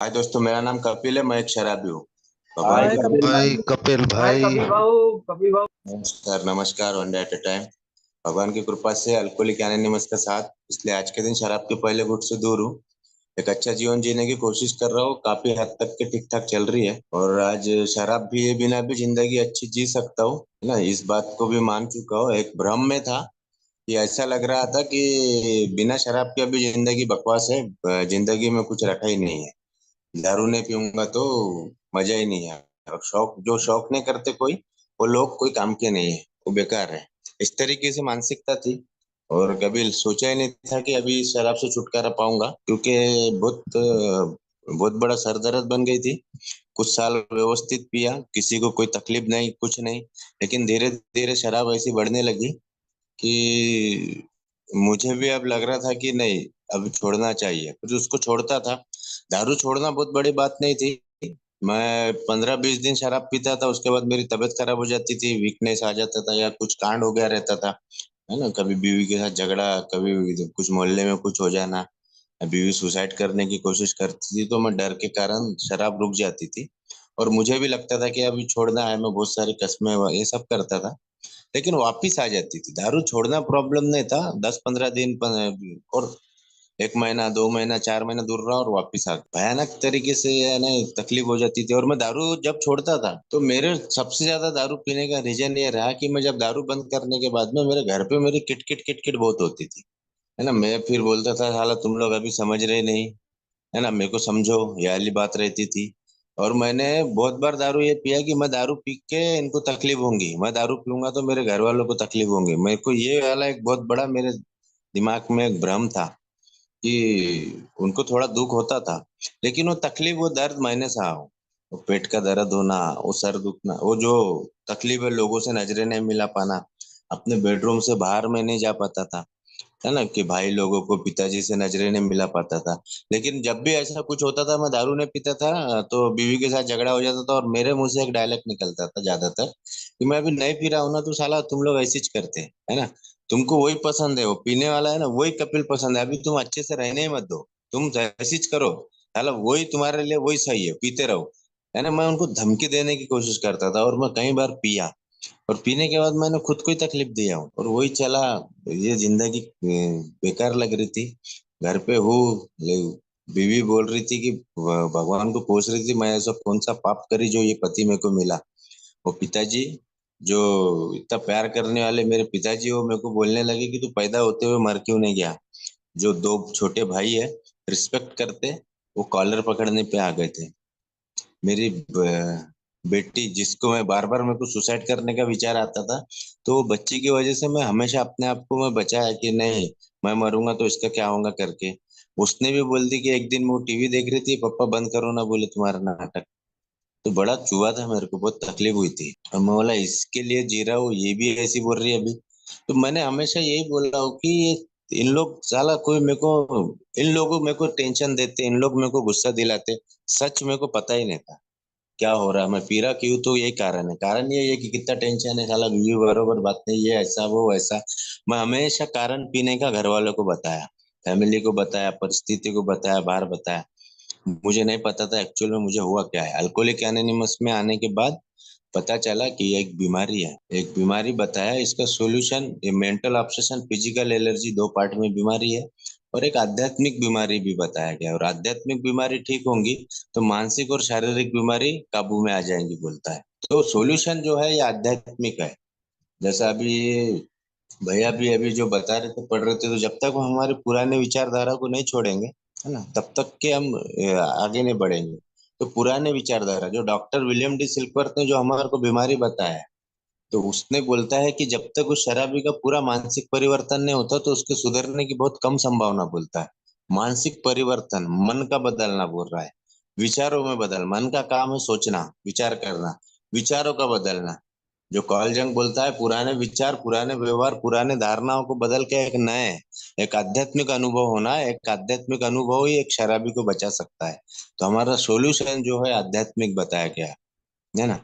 हाय दोस्तों, मेरा नाम कपिल है। मैं एक शराबी हूँ। भगवान हाय की कपिल कृपा। भाई। भाई कपिल हाय भाई। कपिल भाऊ। नमस्कार नमस्कार, one day at A time. भगवान की कृपा से अल्कोहलिक एनोनिमस का साथ, इसलिए आज के दिन शराब के पहले घुट से दूर हूँ। एक अच्छा जीवन जीने की कोशिश कर रहा हूँ। काफी हद तक के ठीक ठाक चल रही है, और आज शराब पिए बिना भी जिंदगी अच्छी जी सकता हूँ, है ना। इस बात को भी मान चुका हूँ। एक भ्रम में था कि ऐसा लग रहा था कि बिना शराब के अभी जिंदगी बकवास है। जिंदगी में कुछ रखा ही नहीं है। दारू नहीं पीऊंगा तो मजा ही नहीं है। और शौक, जो शौक नहीं करते कोई, वो लोग कोई काम के नहीं है, वो बेकार है। इस तरीके से मानसिकता थी। और कभी सोचा ही नहीं था कि अभी इस शराब से छुटकारा पाऊंगा, क्योंकि बहुत बड़ा सर दर्द बन गई थी। कुछ साल व्यवस्थित पिया, किसी को कोई तकलीफ नहीं, कुछ नहीं। लेकिन धीरे धीरे शराब ऐसी बढ़ने लगी कि मुझे भी अब लग रहा था कि नहीं, अब छोड़ना चाहिए। फिर उसको छोड़ता था। दारू छोड़ना बहुत बड़ी बात नहीं थी। मैं 15-20 दिन शराब पीता था, उसके बाद मेरी तबीयत खराब हो जाती थी, वीकनेस आ जाता था, या कुछ कांड हो गया रहता था, है ना। कभी बीवी के साथ झगड़ा, कभी कुछ मोहल्ले में कुछ हो जाना, बीवी सुसाइड करने की कोशिश करती थी, तो मैं डर के कारण शराब रुक जाती थी। और मुझे भी लगता था कि अभी छोड़ना है। मैं बहुत सारी कस्में ये सब करता था, लेकिन वापिस आ जाती थी। दारू छोड़ना प्रॉब्लम नहीं था। 10-15 दिन और 1 महीना, 2 महीना, 4 महीना दूर रहा और वापिस आ गया। भयानक तरीके से है ना, तकलीफ हो जाती थी। और मैं दारू जब छोड़ता था तो मेरे सबसे ज्यादा दारू पीने का रीजन ये रहा कि मैं जब दारू बंद करने के बाद में मेरे घर पे मेरी किटकिट किटकिट बहुत होती थी, है ना। मैं फिर बोलता था, साला तुम लोग अभी समझ रहे नहीं, है ना, मेरे को समझो, ये वाली बात रहती थी। और मैंने बहुत बार दारू ये पिया कि मैं दारू पी के इनको तकलीफ होंगी, मैं दारू पीऊंगा तो मेरे घर वालों को तकलीफ होंगी। मेरे को ये वाला एक बहुत बड़ा मेरे दिमाग में एक भ्रम था कि उनको थोड़ा दुख होता था। लेकिन वो तकलीफ, वो दर्द मैंने सहा हूँ। वो पेट का दर्द होना, वो सर दुखना, वो जो तकलीफ है, लोगों से नजरें नहीं मिला पाना, अपने बेडरूम से बाहर में नहीं जा पाता था, है ना, कि भाई लोगों को, पिताजी से नजरें नहीं मिला पाता था। लेकिन जब भी ऐसा कुछ होता था, मैं दारू नहीं पीता था, तो बीवी के साथ झगड़ा हो जाता था, और मेरे मुंह से एक डायलॉग निकलता था ज्यादातर कि मैं अभी नहीं पी रहा हूं ना, तो साला तुम लोग ऐसे ही करते हैं, है ना। तुमको वही पसंद है, वो पीने वाला है ना, वही कपिल पसंद है। अभी तुम अच्छे से रहने ही मत दो, तुम ऐसे ही करो, साला वही तुम्हारे लिए वही सही है, पीते रहो, है ना। मैं उनको धमकी देने की कोशिश करता था, और मैं कई बार पिया। और पीने के बाद मैंने खुद को ही तकलीफ दिया हूँ, और वही चला। ये जिंदगी बेकार लग रही थी। घर पे हूँ, बीवी बोल रही थी कि भगवान को पूछ रही थी, मैं ऐसा कौन सा पाप करी जो ये पति मेरे को मिला। वो पिताजी, जो इतना प्यार करने वाले मेरे पिताजी, वो मेरे को बोलने लगे कि तू पैदा होते हुए मर क्यों नहीं गया। जो दो छोटे भाई है, रिस्पेक्ट करते, वो कॉलर पकड़ने पे आ गए थे। मेरी बेटी, जिसको मैं बार बार, मेरे को सुसाइड करने का विचार आता था, तो वो बच्ची की वजह से मैं हमेशा अपने आप को मैं बचाया कि नहीं, मैं मरूंगा तो इसका क्या होगा करके। उसने भी बोल दी कि एक दिन वो टीवी देख रही थी, पापा बंद करो ना, बोले तुम्हारा नाटक। तो बड़ा चुआ था, मेरे को बहुत तकलीफ हुई थी, और मैं बोला इसके लिए जी रहा हूँ, ये भी ऐसी बोल रही है अभी। तो मैंने हमेशा यही बोला हूँ कि ये इन लोग, साला कोई मेरे को, इन लोगों मेरे को टेंशन देते, इन लोग मेरे को गुस्सा दिलाते। सच मेरे को पता ही नहीं था क्या हो रहा है, मैं पी रहा क्यों, तो यही कारण है। कारण ये है कि कितना टेंशन है, साला बीवी बरोबर बात नहीं, ये ऐसा वो ऐसा। मैं हमेशा कारण पीने का घर वालों को बताया, फैमिली को बताया, परिस्थिति को बताया, बाहर बताया। मुझे नहीं पता था एक्चुअल में मुझे हुआ क्या है। अल्कोहलिक एनोनिमस में आने के बाद पता चला कि ये एक बीमारी है। एक बीमारी बताया, इसका सॉल्यूशन, ये मेंटल ऑब्सेशन, फिजिकल एलर्जी, दो पार्ट में बीमारी है। और एक आध्यात्मिक बीमारी भी बताया गया, और आध्यात्मिक बीमारी ठीक होंगी तो मानसिक और शारीरिक बीमारी काबू में आ जाएंगी, बोलता है। तो सॉल्यूशन जो है ये आध्यात्मिक है। जैसा अभी ये भैया भी अभी जो बता रहे थे, पढ़ रहे थे, तो जब तक हम हमारे पुराने विचारधारा को नहीं छोड़ेंगे, है ना, तब तक के हम आगे नहीं बढ़ेंगे। तो पुराने विचारधारा, जो डॉक्टर विलियम डी सिल्कवर्थ ने जो हमारे को बीमारी बताया है, तो उसने बोलता है कि जब तक उस शराबी का पूरा मानसिक परिवर्तन नहीं होता, तो उसके सुधरने की बहुत कम संभावना, बोलता है। मानसिक परिवर्तन, मन का बदलना बोल रहा है। विचारों में बदल, मन का काम है सोचना, विचार करना, विचारों का बदलना। जो कार्ल जंग बोलता है, पुराने विचार, पुराने व्यवहार, पुराने धारणाओं को बदल के एक नए, एक आध्यात्मिक अनुभव होना है। एक आध्यात्मिक अनुभव ही एक शराबी को बचा सकता है। तो हमारा सॉल्यूशन जो है आध्यात्मिक बताया गया है ना।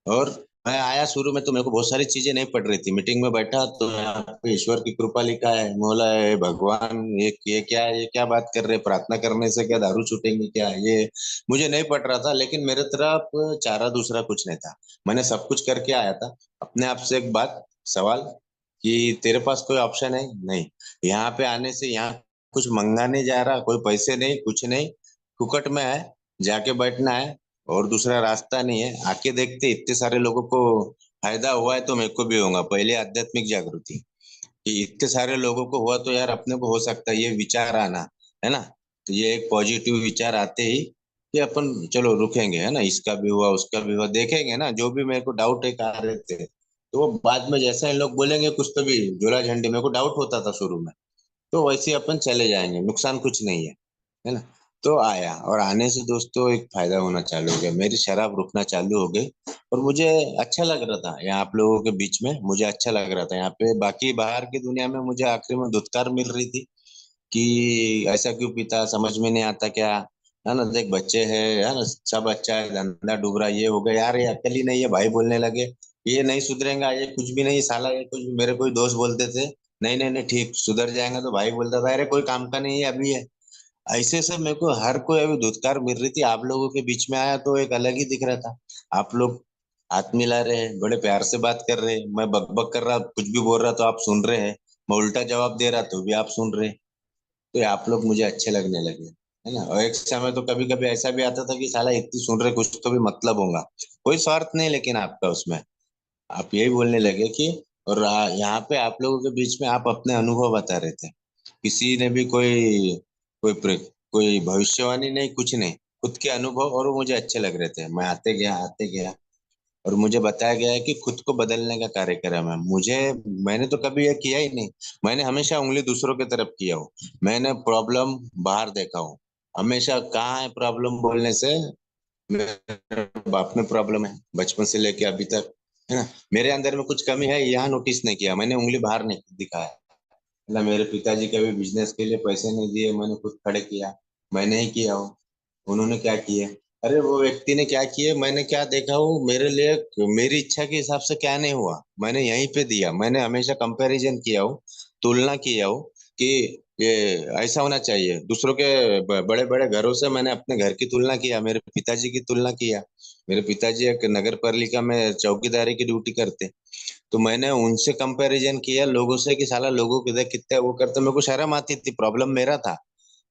और मैं आया शुरू में तो मेरे को बहुत सारी चीजें नहीं पड़ रही थी। मीटिंग में बैठा तो यहाँ पे ईश्वर की कृपा लिखा है, मोला है भगवान, ये क्या है, ये क्या बात कर रहे हैं, प्रार्थना करने से क्या दारू छूटेंगी क्या, ये मुझे नहीं पड़ रहा था। लेकिन मेरे तरफ चारा दूसरा कुछ नहीं था। मैंने सब कुछ करके आया था। अपने आप से एक बात सवाल कि तेरे पास कोई ऑप्शन है? नहीं। यहाँ पे आने से यहाँ कुछ मंगा नहीं जा रहा, कोई पैसे नहीं, कुछ नहीं, फुकट में है, जाके बैठना है और दूसरा रास्ता नहीं है। आके देखते इतने सारे लोगों को फायदा हुआ है तो मेरे को भी होगा। पहले आध्यात्मिक जागृति कि इतने सारे लोगों को हुआ तो यार अपने को हो सकता है, ये विचार आना है ना। तो ये एक पॉजिटिव विचार आते ही कि अपन चलो रुकेंगे, है ना, इसका भी हुआ उसका भी हुआ, देखेंगे ना। जो भी मेरे को डाउट है आ रहे थे तो वो बाद में जैसा इन लोग बोलेंगे कुछ तो भी झोला झंडी, मेरे को डाउट होता था शुरू में, तो वैसे ही अपन चले जाएंगे, नुकसान कुछ नहीं है ना। तो आया और आने से दोस्तों एक फायदा होना चालू हो गया, मेरी शराब रुकना चालू हो गई। और मुझे अच्छा लग रहा था यहाँ आप लोगों के बीच में, मुझे अच्छा लग रहा था यहाँ पे। बाकी बाहर की दुनिया में मुझे आखिरी में धुतकार मिल रही थी कि ऐसा क्यों पीता, समझ में नहीं आता क्या, है ना, देख बच्चे हैं, है ना, सब अच्छा है, धंधा डूब रहा है, ये हो गया यार, ये अकल ही नहीं है। भाई बोलने लगे ये नहीं सुधरेगा, ये कुछ भी नहीं साला, ये कुछ भी। मेरे कोई दोस्त बोलते थे नहीं नहीं नहीं ठीक सुधर जाएगा, तो भाई बोलता था अरे कोई काम का नहीं है अभी है। ऐसे से मेरे को हर कोई अभी धुतकार मिल रही थी। आप लोगों के बीच में आया तो एक अलग ही दिख रहा था। आप लोग हाथ मिला रहे हैं, बड़े प्यार से बात कर रहे हैं, मैं बकबक कर रहा कुछ भी बोल रहा तो आप सुन रहे हैं, मैं उल्टा जवाब दे रहा तो भी आप सुन रहे हैं। तो ये आप लोग मुझे अच्छे लगने लगे, है ना। और एक समय तो कभी कभी ऐसा भी आता था कि साला इतनी सुन रहे, कुछ तो भी मतलब होगा, कोई स्वार्थ नहीं लेकिन आपका उसमें। आप यही बोलने लगे कि और यहाँ पे आप लोगों के बीच में आप अपने अनुभव बता रहे थे। किसी ने भी कोई भविष्यवाणी नहीं, कुछ नहीं, खुद के अनुभव, और वो मुझे अच्छे लग रहे थे। मैं आते गया और मुझे बताया गया है कि खुद को बदलने का कार्यक्रम है। मैंने तो कभी ये किया ही नहीं। मैंने हमेशा उंगली दूसरों की तरफ किया हूँ। मैंने प्रॉब्लम बाहर देखा हूँ हमेशा। कहाँ है प्रॉब्लम बोलने से, मेरे बाप में प्रॉब्लम है बचपन से लेके अभी तक, है ना। मेरे अंदर में कुछ कमी है यहाँ नोटिस नहीं किया, मैंने उंगली बाहर नहीं दिखाया, है ना। मेरे पिताजी कभी बिजनेस के लिए पैसे नहीं दिए, मैंने खुद खड़े किया, मैंने ही किया हो। उन्होंने क्या किए, अरे वो व्यक्ति ने क्या किए, मैंने क्या देखा हो मेरे लिए, मेरी इच्छा के हिसाब से क्या नहीं हुआ, मैंने यहीं पे दिया। मैंने हमेशा कंपैरिजन किया हो, तुलना किया हो कि ये ऐसा होना चाहिए। दूसरों के बड़े बड़े घरों से मैंने अपने घर की तुलना किया, मेरे पिताजी की तुलना किया। मेरे पिताजी एक नगर पालिका में चौकीदारी की ड्यूटी करते, तो मैंने उनसे कंपैरिजन किया लोगों से कि साला लोगों के देख कितने वो करते, मेरे को शर्म आती थी। प्रॉब्लम मेरा था,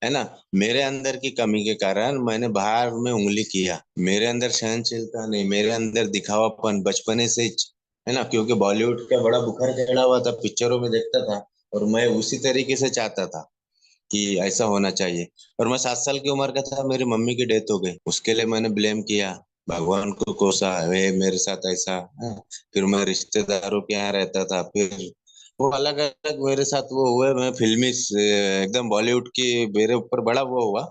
है ना। मेरे अंदर की कमी के कारण मैंने बाहर में उंगली किया। मेरे अंदर सहनशीलता नहीं, मेरे अंदर दिखावापन बचपने से ही, है ना, क्योंकि बॉलीवुड का बड़ा बुखार चढ़ा हुआ था, पिक्चरों में देखता था और मैं उसी तरीके से चाहता था कि ऐसा होना चाहिए। और मैं 7 साल की उम्र का था, मेरी मम्मी की डेथ हो गई, उसके लिए मैंने ब्लेम किया, भगवान को कोसा, वे मेरे साथ ऐसा, हाँ। फिर मैं रिश्तेदारों के यहाँ रहता था, फिर वो अलग अलग मेरे साथ वो हुए। मैं एकदम बॉलीवुड की मेरे ऊपर बड़ा वो हुआ।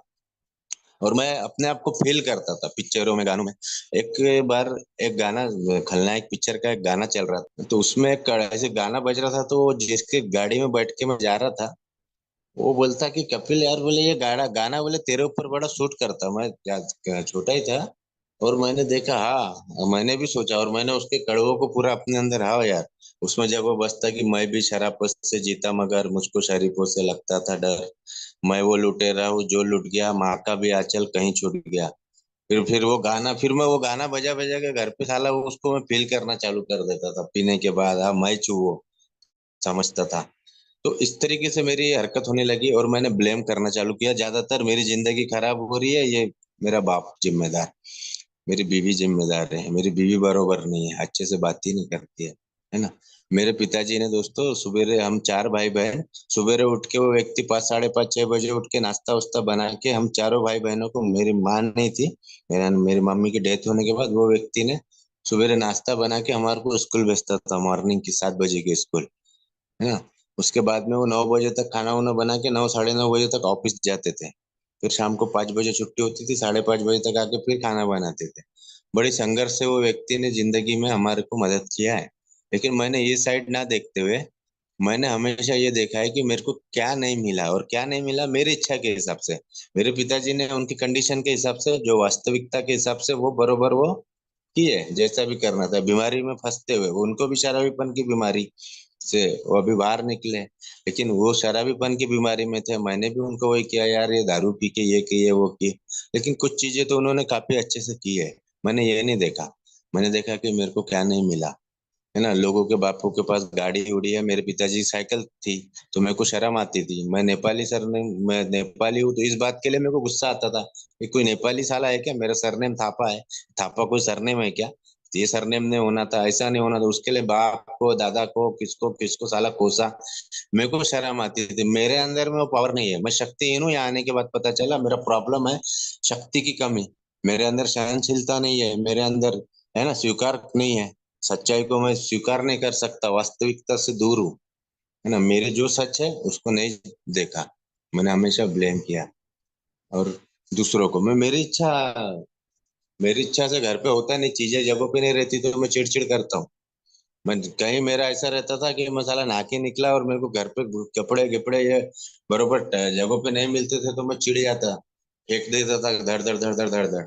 और मैं अपने आप को फील करता था पिक्चरों में, गानों में। एक बार एक गाना, खलनायक पिक्चर का एक गाना चल रहा था, तो उसमें एक ऐसे गाना बज रहा था, तो जिसके गाड़ी में बैठ के मैं जा रहा था, वो बोलता कि कपिल यार, बोले ये गाना गाना बोले तेरे ऊपर बड़ा सूट करता। मैं छोटा ही था और मैंने देखा, हाँ मैंने भी सोचा और मैंने उसके कड़वों को पूरा अपने अंदर, हाँ यार। उसमें जब वो बसता कि मैं भी शराब से जीता मगर मुझको शरीफों से लगता था डर, मैं वो लुटेरा हूँ जो लुट गया, माँ का भी आंचल कहीं छूट गया। फिर वो गाना, फिर मैं वो गाना बजा बजा के घर पे साला वो उसको मैं फील करना चालू कर देता था पीने के बाद। हाँ मैं छू वो समझता था। तो इस तरीके से मेरी हरकत होने लगी और मैंने ब्लेम करना चालू किया। ज्यादातर मेरी जिंदगी खराब हो रही है ये मेरा बाप जिम्मेदार, मेरी बीवी जिम्मेदार है, मेरी बीवी बरोबर नहीं है, अच्छे से बात ही नहीं करती है ना। मेरे पिताजी ने दोस्तों, सवेरे हम 4 भाई बहन, सवेरे उठ के वो व्यक्ति 5, 5:30, 6 बजे उठ के नाश्ता उस्ता बना के हम चारों भाई बहनों को, मेरी माँ नहीं थी, मेरी मम्मी की डेथ होने के बाद वो व्यक्ति ने सवेरे नाश्ता बना के हमारे को स्कूल भेजता था, मॉर्निंग की 7 बजे की स्कूल, है ना। उसके बाद में वो 9 बजे तक खाना वाना बना के 9, 9:30 बजे तक ऑफिस जाते थे। फिर शाम को 5 बजे छुट्टी होती थी, 5:30 बजे तक आके फिर खाना बनाते थे। बड़ी संघर्ष से वो व्यक्ति ने जिंदगी में हमारे को मदद किया है। लेकिन मैंने ये साइड ना देखते हुए, मैंने हमेशा ये देखा है कि मेरे को क्या नहीं मिला, और क्या नहीं मिला मेरी इच्छा के हिसाब से। मेरे पिताजी ने उनकी कंडीशन के हिसाब से, जो वास्तविकता के हिसाब से वो बरोबर वो किए, जैसा भी करना था, बीमारी में फंसते हुए उनको भी शराबीपन की बीमारी से वो अभी बाहर निकले, लेकिन वो शराबीपन की बीमारी में थे। मैंने भी उनको वही किया यार, ये दारू पी के ये किए वो किए, लेकिन कुछ चीजें तो उन्होंने काफी अच्छे से की है। मैंने ये नहीं देखा, मैंने देखा कि मेरे को क्या नहीं मिला, है ना। लोगों के बापों के पास गाड़ी उड़ी है, मेरे पिताजी की साइकिल थी, तो मेरे को शर्म आती थी। मैं नेपाली सरनेम, मैं नेपाली हूँ, तो इस बात के लिए मेरे को गुस्सा आता था कि कोई नेपाली साला है क्या, मेरा सरनेम थापा है, थापा कोई सरनेम है क्या, तो ये सरनेम नहीं होना था, ऐसा नहीं होना था। उसके लिए बाप को, दादा को, किसको किसको साला कोसा, मेरे को शर्म आती थी। मेरे अंदर में वो पावर नहीं है, मैं शक्तिहीन हूँ। यहाँ आने के बाद पता चला मेरा प्रॉब्लम है शक्ति की कमी। मेरे अंदर सहनशीलता नहीं है, मेरे अंदर, है ना, स्वीकार नहीं है। सच्चाई को मैं स्वीकार नहीं कर सकता, वास्तविकता से दूर हूँ, है ना। मेरे जो सच है उसको नहीं देखा, मैंने हमेशा ब्लेम किया। और दूसरों को मैं, मेरी इच्छा से घर पे होता नहीं, चीजें जगह पे नहीं रहती तो मैं चिड़चिड़ करता हूँ। मैं कहीं, मेरा ऐसा रहता था कि मसाला नहा के निकला और मेरे को घर पे कपड़े कपड़े ये बरोबर जगह पे नहीं मिलते थे तो मैं चिढ़ जाता, फेंक देता था धड़ धड़ धड़ धड़ धड़ धड़।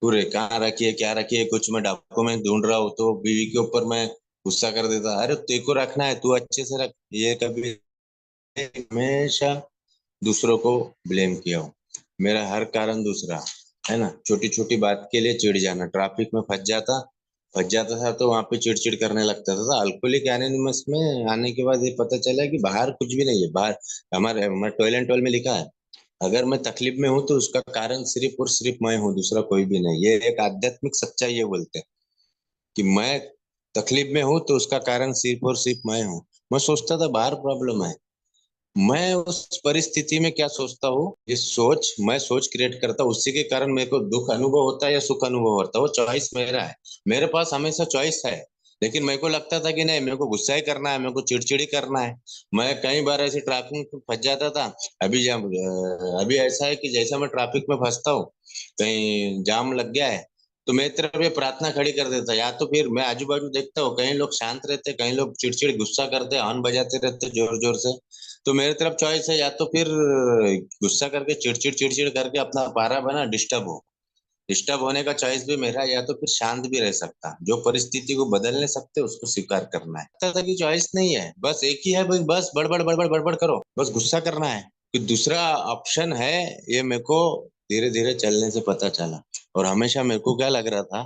पूरे कहाँ रखिए, क्या रखिए, कुछ मैं डॉक्यूमेंट ढूंढ रहा हूँ तो बीवी के ऊपर मैं गुस्सा कर देता, अरे तेरे को रखना है, तू अच्छे से रख। ये कभी, हमेशा दूसरों को ब्लेम किया हूँ। मेरा हर कारण दूसरा, है ना। छोटी छोटी बात के लिए चिढ़ जाना, ट्रैफिक में फंस जाता था तो वहां पे चिड़चिड़ करने लगता था। अल्कोहलिक एनोनिमस में आने के बाद ये पता चला कि बाहर कुछ भी नहीं है। बाहर हमारे टॉयलेट टॉयल में लिखा है, अगर मैं तकलीफ में हूं तो उसका कारण सिर्फ और सिर्फ मैं हूँ, दूसरा कोई भी नहीं। ये एक आध्यात्मिक सच्चाई ये बोलते हैं कि मैं तकलीफ में हूं तो उसका कारण सिर्फ और सिर्फ मैं हूँ। मैं सोचता था बाहर प्रॉब्लम है, मैं उस परिस्थिति में क्या सोचता हूँ, ये सोच, मैं सोच क्रिएट करता हूँ, उसी के कारण मेरे को दुख अनुभव होता है या सुख अनुभव होता है, वो चॉइस मेरा है। मेरे पास हमेशा चॉइस है, लेकिन मेरे को लगता था कि नहीं, मेरे को गुस्सा ही करना है, मेरे को चिड़चिड़ी करना है। मैं कई बार ऐसे ट्रैफिक में फंस जाता था। अभी ऐसा है कि जैसा मैं ट्रैफिक में फंसता हूँ, कहीं जाम लग गया है, तो मेरी तरफ ये प्रार्थना खड़ी कर देता, या तो फिर मैं आजू बाजू देखता हूँ, कहीं लोग शांत रहते, कहीं लोग चिड़चिड़ गुस्सा करते, हॉर्न बजाते रहते जोर जोर से, तो मेरी तरफ चॉइस है, या तो फिर गुस्सा करके चिड़चिड़ चिड़चिड़ करके अपना पारा बना डिस्टर्ब हो, डिस्टर्ब होने का चॉइस भी मेरा, या तो फिर शांत भी रह सकता। जो परिस्थिति को बदल नहीं सकते उसको स्वीकार करना है। लगता था कि चॉइस नहीं है, बस एक ही है भाई, बस बड़बड़ बड़बड़ बड़बड़ करो, बस गुस्सा करना है, कि दूसरा ऑप्शन है, ये मेरे को धीरे धीरे चलने से पता चला। और हमेशा मेरे को क्या लग रहा था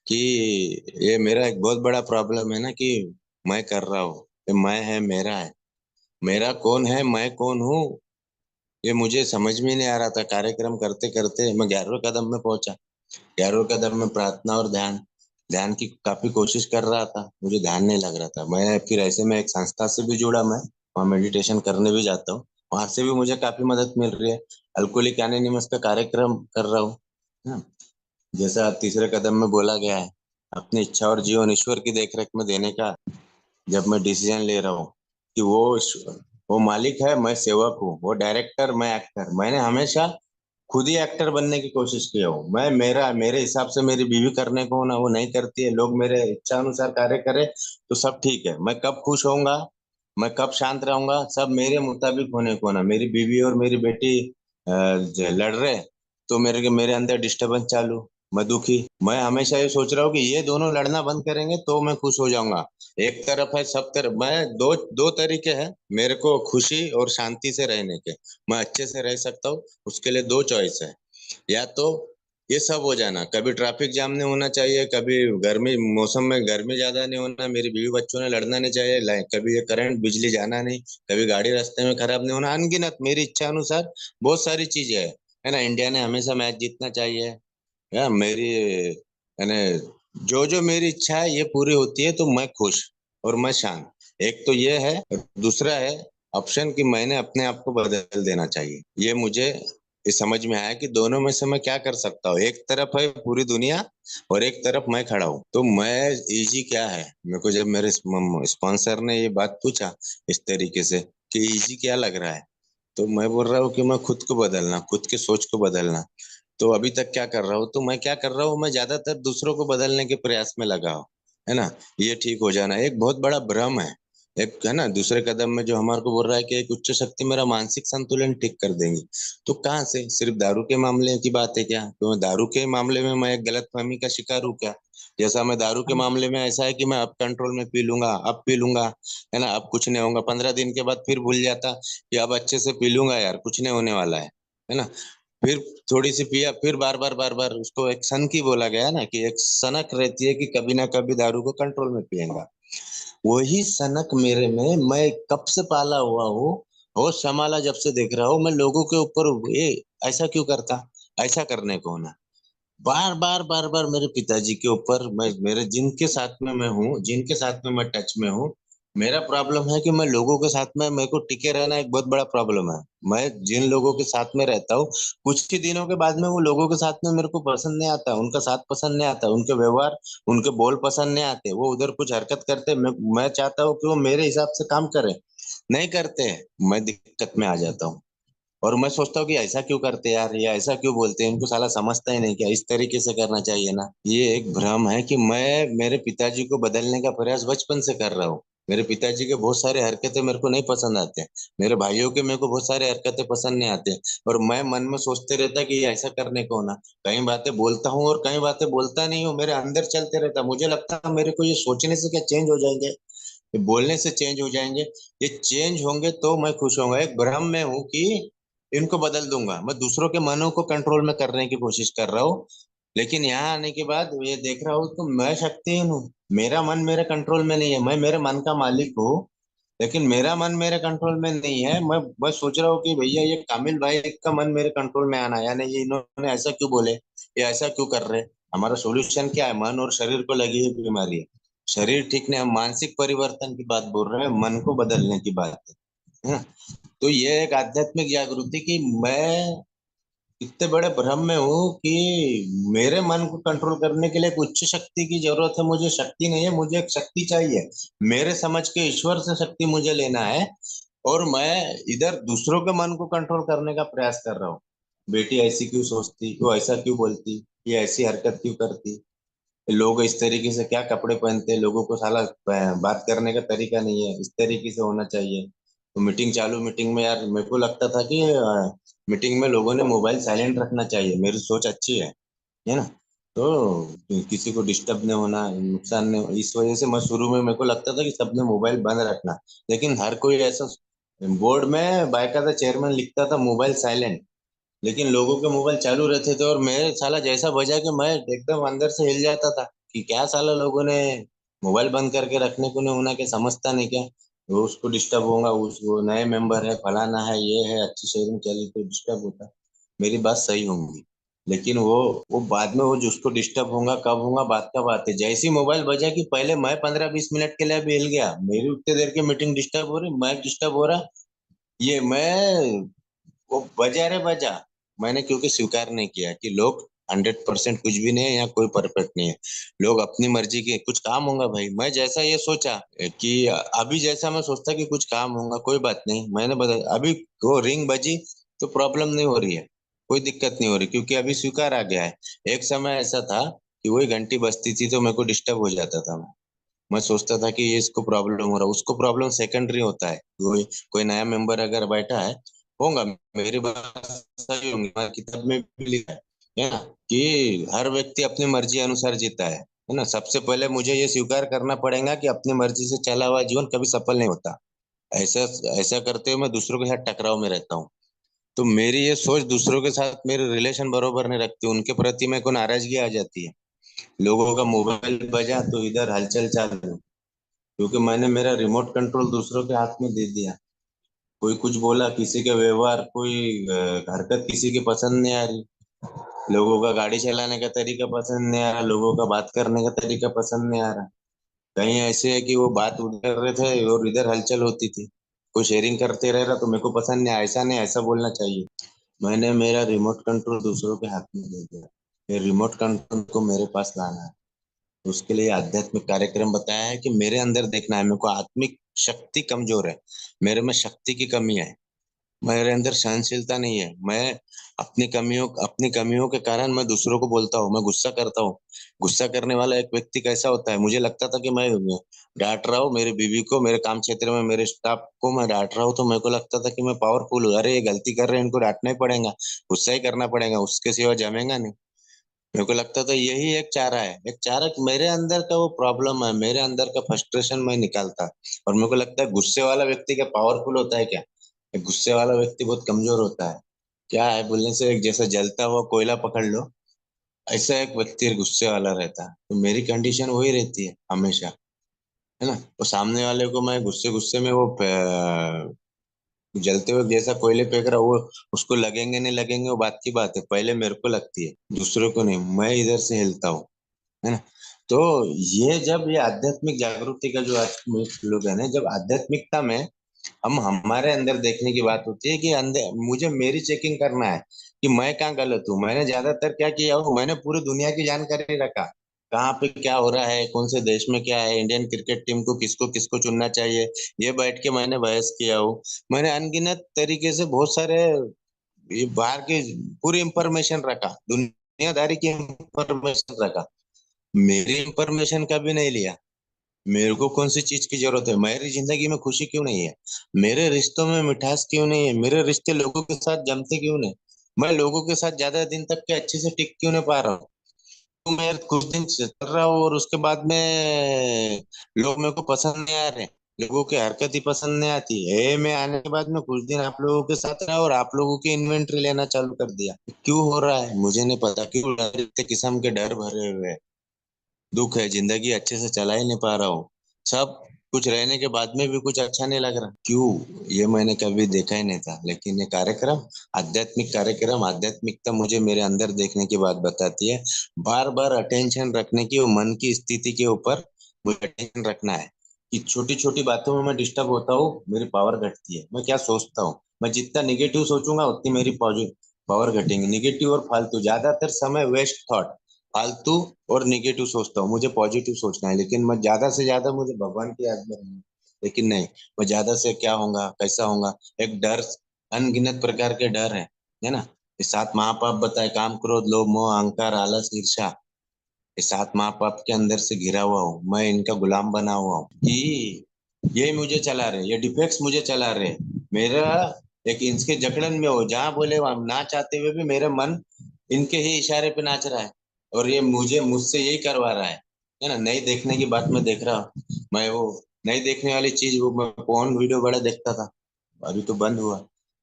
कि ये मेरा एक बहुत बड़ा प्रॉब्लम है ना, कि मैं कर रहा हूँ, ये मैं है, मेरा है, मेरा कौन है, मैं कौन हूँ, ये मुझे समझ में नहीं आ रहा था। कार्यक्रम करते करते मैं 11वें कदम में पहुंचा। 11वें कदम में प्रार्थना और ध्यान, ध्यान की काफी कोशिश कर रहा था, मुझे ध्यान नहीं लग रहा था। मैं फिर ऐसे में एक संस्था से भी जुड़ा, मैं वहाँ मेडिटेशन करने भी जाता हूँ, वहां से भी मुझे काफी मदद मिल रही है। अल्कोहलिक एनोनिमस का कार्यक्रम कर रहा हूँ, है ना। जैसा तीसरे कदम में बोला गया है, अपनी इच्छा और जीवन ईश्वर की देखरेख में देने का, जब मैं डिसीजन ले रहा हूँ कि वो मालिक है, मैं सेवक हूँ, वो डायरेक्टर, मैं एक्टर, मैंने हमेशा खुद ही एक्टर बनने की कोशिश किया हूँ। मैं, मेरा, मेरे हिसाब से मेरी बीवी करने को ना वो नहीं करती है, लोग मेरे इच्छा अनुसार कार्य करे तो सब ठीक है। मैं कब खुश होऊंगा, मैं कब शांत रहूंगा, सब मेरे मुताबिक होने को ना। मेरी बीवी और मेरी बेटी लड़ रहे, तो मेरे मेरे अंदर डिस्टरबेंस चालू, मैं दुखी। मैं हमेशा ये सोच रहा हूँ कि ये दोनों लड़ना बंद करेंगे तो मैं खुश हो जाऊंगा। एक तरफ है, सब तरफ, मैं दो दो तरीके हैं मेरे को खुशी और शांति से रहने के, मैं अच्छे से रह सकता हूँ, उसके लिए दो चॉइस है। या तो ये सब हो जाना, कभी ट्रैफिक जाम नहीं होना चाहिए, कभी गर्मी मौसम में गर्मी ज्यादा नहीं होना, मेरी बीवी बच्चों ने लड़ना नहीं चाहिए, कभी ये करंट बिजली जाना नहीं, कभी गाड़ी रास्ते में खराब नहीं होना, अनगिनत मेरी इच्छा अनुसार बहुत सारी चीजें है ना। इंडिया ने हमेशा मैच जीतना चाहिए, या मेरी, यानी जो जो मेरी इच्छा है ये पूरी होती है तो मैं खुश और मैं शांत। एक तो ये है, और दूसरा है ऑप्शन कि मैंने अपने आप को बदल देना चाहिए। ये मुझे ये समझ में आया कि दोनों में से मैं क्या कर सकता हूँ। एक तरफ है पूरी दुनिया और एक तरफ मैं खड़ा हूँ, तो मैं, इजी क्या है, मेरे को जब मेरे स्पॉन्सर ने ये बात पूछा इस तरीके से कि इजी क्या लग रहा है, तो मैं बोल रहा हूँ कि मैं खुद को बदलना, खुद के सोच को बदलना। तो अभी तक क्या कर रहा हूँ, तो मैं क्या कर रहा हूँ, मैं ज्यादातर दूसरों को बदलने के प्रयास में लगा हूँ, है ना। ये ठीक हो जाना एक बहुत बड़ा भ्रम है। एक है ना, दूसरे कदम में जो हमारे को बोल रहा है कि एक उच्च शक्ति मेरा मानसिक संतुलन ठीक कर देंगी। तो कहाँ से, सिर्फ दारू के मामले की बात है क्या? तो दारू के मामले में मैं एक गलतफहमी का शिकार हूँ क्या? जैसा मैं दारू के मामले में ऐसा है कि मैं अब कंट्रोल में पी लूंगा, अब पी लूंगा, है ना, अब कुछ नहीं होगा, 15 दिन के बाद फिर भूल जाता कि अब अच्छे से पी लूंगा यार, कुछ नहीं होने वाला है ना। फिर थोड़ी सी पिया, फिर बार बार उसको एक सन की बोला गया ना, कि एक सनक रहती है कि कभी ना कभी दारू को कंट्रोल में पिएगा। वही सनक मेरे में, मैं कब से पाला हुआ हूँ, होश संभाला जब से देख रहा हूँ मैं लोगों के ऊपर, ये ऐसा क्यों करता, ऐसा करने को ना, बार बार मेरे पिताजी के ऊपर, मैं मेरे जिनके साथ में मैं हूँ, जिनके साथ में मैं टच में हूँ, मेरा प्रॉब्लम है कि मैं लोगों के साथ में, मेरे को टिके रहना एक बहुत बड़ा प्रॉब्लम है। मैं जिन लोगों के साथ में रहता हूँ, कुछ ही दिनों के बाद में वो लोगों के साथ में मेरे को पसंद नहीं आता, उनका साथ पसंद नहीं आता, उनके व्यवहार, उनके बोल पसंद नहीं आते, वो उधर कुछ हरकत करते, मैं चाहता हूँ कि वो मेरे हिसाब से काम करें, नहीं करते, मैं दिक्कत में आ जाता हूँ। और मैं सोचता हूँ कि ऐसा क्यों करते हैं यार, ये ऐसा क्यों बोलते हैं, इनको साला समझता ही नहीं क्या, इस तरीके से करना चाहिए ना। ये एक भ्रम है कि मैं मेरे पिताजी को बदलने का प्रयास बचपन से कर रहा हूँ। मेरे पिताजी के बहुत सारे हरकतें मेरे को नहीं पसंद आते, मेरे भाइयों के मेरे को बहुत सारे हरकतें पसंद नहीं आते, और मैं मन में सोचते रहता कि ये ऐसा करने को ना, कई बातें बोलता हूँ और कई बातें बोलता नहीं हूँ, मेरे अंदर चलते रहता, मुझे लगता है मेरे को ये सोचने से क्या चेंज हो जाएंगे, ये बोलने से चेंज हो जाएंगे, ये चेंज होंगे तो मैं खुश होऊंगा। एक भ्रम में हूं कि इनको बदल दूंगा, मैं दूसरों के मनों को कंट्रोल में करने की कोशिश कर रहा हूँ। लेकिन यहाँ आने के बाद ये देख रहा हूँ तो मैं शक्तिहीन हूँ, मेरा मन मेरे कंट्रोल में नहीं है, मैं मेरे मन का मालिक हूँ, लेकिन मेरा मन मेरे कंट्रोल में नहीं है। मैं बस सोच रहा हूँ कि भैया ये कामिल भाई का मन मेरे कंट्रोल में आना है, यानी ये इन्होंने ऐसा क्यों बोले, ये ऐसा क्यों कर रहे। हमारा सॉल्यूशन क्या है? मन और शरीर को लगी हुई बीमारी है, शरीर ठीक नहीं, हम मानसिक परिवर्तन की बात बोल रहे हैं, मन को बदलने की बात है ना। तो ये एक आध्यात्मिक जागृति कि मैं इतने बड़े भ्रम में हूँ कि मेरे मन को कंट्रोल करने के लिए एक उच्च शक्ति की जरूरत है, मुझे शक्ति नहीं है, मुझे एक शक्ति चाहिए, मेरे समझ के ईश्वर से शक्ति मुझे लेना है। और मैं इधर दूसरों के मन को कंट्रोल करने का प्रयास कर रहा हूँ। बेटी ऐसी क्यों सोचती, वो ऐसा क्यों बोलती, ये ऐसी हरकत क्यों करती, लोग इस तरीके से क्या कपड़े पहनते हैं, लोगों को साला बात करने का तरीका नहीं है, इस तरीके से होना चाहिए। तो मीटिंग चालू, मीटिंग में यार मेरे को लगता था कि मीटिंग में लोगों ने मोबाइल साइलेंट रखना चाहिए, मेरी सोच अच्छी है ना। तो किसी को डिस्टर्ब नहीं होना, नुकसान नहीं, इस वजह से मैं शुरू में मेरे को लगता था कि सबने मोबाइल बंद रखना। लेकिन हर कोई ऐसा, बोर्ड में बाकायदा चेयरमैन लिखता था मोबाइल साइलेंट, लेकिन लोगों के मोबाइल चालू रहते थे, और मैं साला जैसा बजा कि मैं एकदम अंदर से हिल जाता था कि क्या साला लोगों ने मोबाइल बंद करके रखने को नहीं होना, क्या समझता नहीं क्या, वो उसको डिस्टर्ब होगा, उस वो नए मेंबर है, फलाना है, ये है, अच्छी शेयरिंग चली तो डिस्टर्ब होता। मेरी बात सही होंगी, लेकिन वो बाद में वो जिसको डिस्टर्ब होगा कब होगा बात का बात है। जैसी मोबाइल बजा कि पहले मैं 15-20 मिनट के लिए भी हिल गया, मेरी उतनी देर की मीटिंग डिस्टर्ब हो रही, मैं डिस्टर्ब हो रहा, ये मैं, वो बजा रे बजा। मैंने क्योंकि स्वीकार नहीं किया कि लोग 100% कुछ भी नहीं है, या कोई परफेक्ट नहीं है, लोग अपनी मर्जी के कुछ काम होगा भाई, मैं जैसा ये सोचा कि अभी जैसा मैं सोचता कि कुछ काम होगा, कोई बात नहीं, मैंने बदल, अभी वो रिंग बजी तो प्रॉब्लम नहीं हो रही है, कोई दिक्कत नहीं हो रही, क्योंकि अभी स्वीकार आ गया है। एक समय ऐसा था कि वही घंटी बजती थी तो मेरे को डिस्टर्ब हो जाता था, मैं सोचता था कि ये इसको प्रॉब्लम हो रहा है, उसको प्रॉब्लम सेकेंडरी होता है। कोई नया मेंबर अगर बैठा है, होगा, मेरी बात सही होंगी, हमारी किताब में भी लिखा है ना, कि हर व्यक्ति अपनी मर्जी अनुसार जीता है ना। सबसे पहले मुझे ये स्वीकार करना पड़ेगा कि अपनी मर्जी से चला हुआ जीवन कभी सफल नहीं होता। ऐसा ऐसा करते हुए मैं दूसरों के साथ टकराव में रहता हूँ। तो मेरी ये सोच दूसरों के साथ मेरे रिलेशन बरोबर नहीं रखती, उनके प्रति मेरे को नाराजगी आ जाती है। लोगों का मोबाइल बजा तो इधर हलचल चालू, क्योंकि मैंने मेरा रिमोट कंट्रोल दूसरों के हाथ में दे दिया। कोई कुछ बोला, किसी का व्यवहार, कोई हरकत किसी की पसंद नहीं आ रही, लोगों का गाड़ी चलाने का तरीका पसंद नहीं आ रहा, लोगों का बात करने का तरीका पसंद नहीं आ रहा। कहीं ऐसे है कि वो बात उधर रहे थे और इधर हलचल होती थी, कोई शेयरिंग करते रह रहा तो मेरे को पसंद नहीं, ऐसा नहीं, ऐसा बोलना चाहिए। मैंने मेरा रिमोट कंट्रोल दूसरों के हाथ में दे दिया, ये रिमोट कंट्रोल को मेरे पास लाना है। उसके लिए आध्यात्मिक कार्यक्रम बताया है कि मेरे अंदर देखना है, मेरे को आत्मिक शक्ति कमजोर है, मेरे में शक्ति की कमी है, मेरे अंदर सहनशीलता नहीं है। मैं अपनी कमियों के कारण मैं दूसरों को बोलता हूँ, मैं गुस्सा करता हूँ। गुस्सा करने वाला एक व्यक्ति कैसा होता है, मुझे लगता था कि मैं डांट रहा हूँ मेरी बीवी को, मेरे काम क्षेत्र में मेरे स्टाफ को मैं डांट रहा हूँ, तो मेरे को लगता था कि मैं पावरफुल हूँ। अरे ये गलती कर रहे हैं, इनको डांटना ही पड़ेगा, गुस्सा ही करना पड़ेगा, उसके सिवा जमेगा नहीं। मेरे को लगता था यही एक चारा है, एक चारा कि मेरे अंदर का वो प्रॉब्लम है, मेरे अंदर का फ्रस्ट्रेशन मैं निकालता। और मेरे को लगता है गुस्से वाला व्यक्ति क्या पावरफुल होता है क्या? एक गुस्से वाला व्यक्ति बहुत कमजोर होता है। क्या है बोलने से, एक जैसा जलता हुआ कोयला पकड़ लो, ऐसा एक व्यक्ति गुस्से वाला रहता है। तो मेरी कंडीशन वही रहती है हमेशा, है ना। तो सामने वाले को मैं गुस्से गुस्से में वो जलते हुए जैसा कोयले फेंक रहा हूँ, वो उसको लगेंगे नहीं लगेंगे वो बात की बात है, पहले मेरे को लगती है, दूसरों को नहीं। मैं इधर से हिलता हूँ, है ना। तो ये आध्यात्मिक जागृति का जो आज लोग है ना, जब आध्यात्मिकता में हम हमारे अंदर देखने की बात होती है कि अंदर मुझे मेरी चेकिंग करना है कि मैं कहाँ गलत हूँ। मैंने ज्यादातर क्या किया हूँ, मैंने पूरी दुनिया की जानकारी रखा, कहाँ पे क्या हो रहा है, कौन से देश में क्या है, इंडियन क्रिकेट टीम को किसको किसको चुनना चाहिए, ये बैठ के मैंने बहस किया हूँ। मैंने अनगिनत तरीके से बहुत सारे ये बाहर की पूरी इंफॉर्मेशन रखा, दुनियादारी की इंफॉर्मेशन रखा। मेरी इंफॉर्मेशन कभी नहीं लिया। मेरे को कौन सी चीज की जरूरत है, मेरी जिंदगी में खुशी क्यों नहीं है, मेरे रिश्तों में मिठास क्यों नहीं है, मेरे रिश्ते लोगों के साथ जमते क्यों नहीं, मैं लोगों के साथ ज्यादा दिन तक के अच्छे से टिक क्यों नहीं पा रहा हूँ। तो मैं कुछ दिन चल रहा हूँ और उसके बाद में लोग मेरे को पसंद नहीं आ रहे, लोगों की हरकत ही पसंद नहीं आती है। मैं आने के बाद में कुछ दिन आप लोगों के साथ रहा और आप लोगों की इन्वेंटरी लेना चालू कर दिया। क्यों हो रहा है मुझे नहीं पता, क्यों इतने किस्म के डर भरे हुए हैं, दुख है, जिंदगी अच्छे से चला ही नहीं पा रहा हूँ, सब कुछ रहने के बाद में भी कुछ अच्छा नहीं लग रहा, क्यों? ये मैंने कभी देखा ही नहीं था। लेकिन ये कार्यक्रम, आध्यात्मिक कार्यक्रम, आध्यात्मिकता मुझे मेरे अंदर देखने की बात बताती है। बार बार अटेंशन रखने की, वो मन की स्थिति के ऊपर मुझे अटेंशन रखना है कि छोटी छोटी बातों में मैं डिस्टर्ब होता हूँ, मेरी पावर घटती है। मैं क्या सोचता हूँ, मैं जितना निगेटिव सोचूंगा उतनी मेरी पावर घटेंगी। निगेटिव और फालतू, ज्यादातर समय वेस्ट थॉट, फालतू और निगेटिव सोचता हूँ। मुझे पॉजिटिव सोचना है, लेकिन मैं ज्यादा से ज्यादा मुझे भगवान की याद में रहना है। लेकिन नहीं, मैं ज्यादा से क्या होगा कैसा होगा, एक डर, अनगिनत प्रकार के डर है ना। ये सात महापाप बताए, काम क्रोध लोभ मोह अहंकार आलस ईर्ष्या, ये सात महापाप के अंदर से घिरा हुआ हूँ मैं, इनका गुलाम बना हुआ हूँ कि ये मुझे चला रहे, ये डिफेक्ट्स मुझे चला रहे। मेरा एक इनके जकड़न में हो, जहां बोले वहां ना चाहते हुए भी मेरा मन इनके ही इशारे पे नाच रहा है, और ये मुझे मुझसे यही करवा रहा है ना। नहीं देखने की बात मैं देख रहा हूँ, मैं वो नहीं देखने वाली चीज, वो मैं फोन वीडियो बड़ा देखता था, अभी तो बंद हुआ।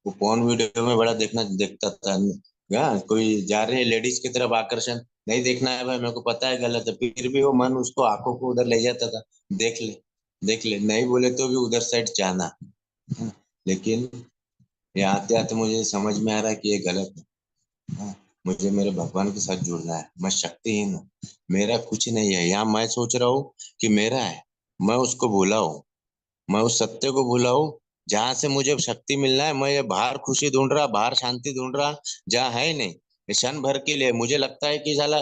वो फोन वीडियो में बड़ा देखना देखता था। कोई जा रहे लेडीज की तरफ आकर्षण, नहीं देखना है भाई, मेरे को पता है गलत है, फिर भी वो मन उसको आंखों को उधर ले जाता था। देख ले, देख ले, नहीं बोले तो भी उधर साइड जाना, है ना? लेकिन ये आते आते मुझे समझ में आ रहा है कि ये गलत है। हाँ, मुझे मेरे भगवान के साथ जुड़ना है, मैं शक्तिहीन हूँ, मेरा कुछ नहीं है। यहाँ मैं सोच रहा हूँ कि मेरा है, मैं उसको भूला हूँ, मैं उस सत्य को भूला हूँ जहां से मुझे शक्ति मिलना है। मैं ये बाहर खुशी ढूंढ रहा, बाहर शांति ढूंढ रहा, जहाँ है ही नहीं। ये क्षण भर के लिए मुझे लगता है कि साला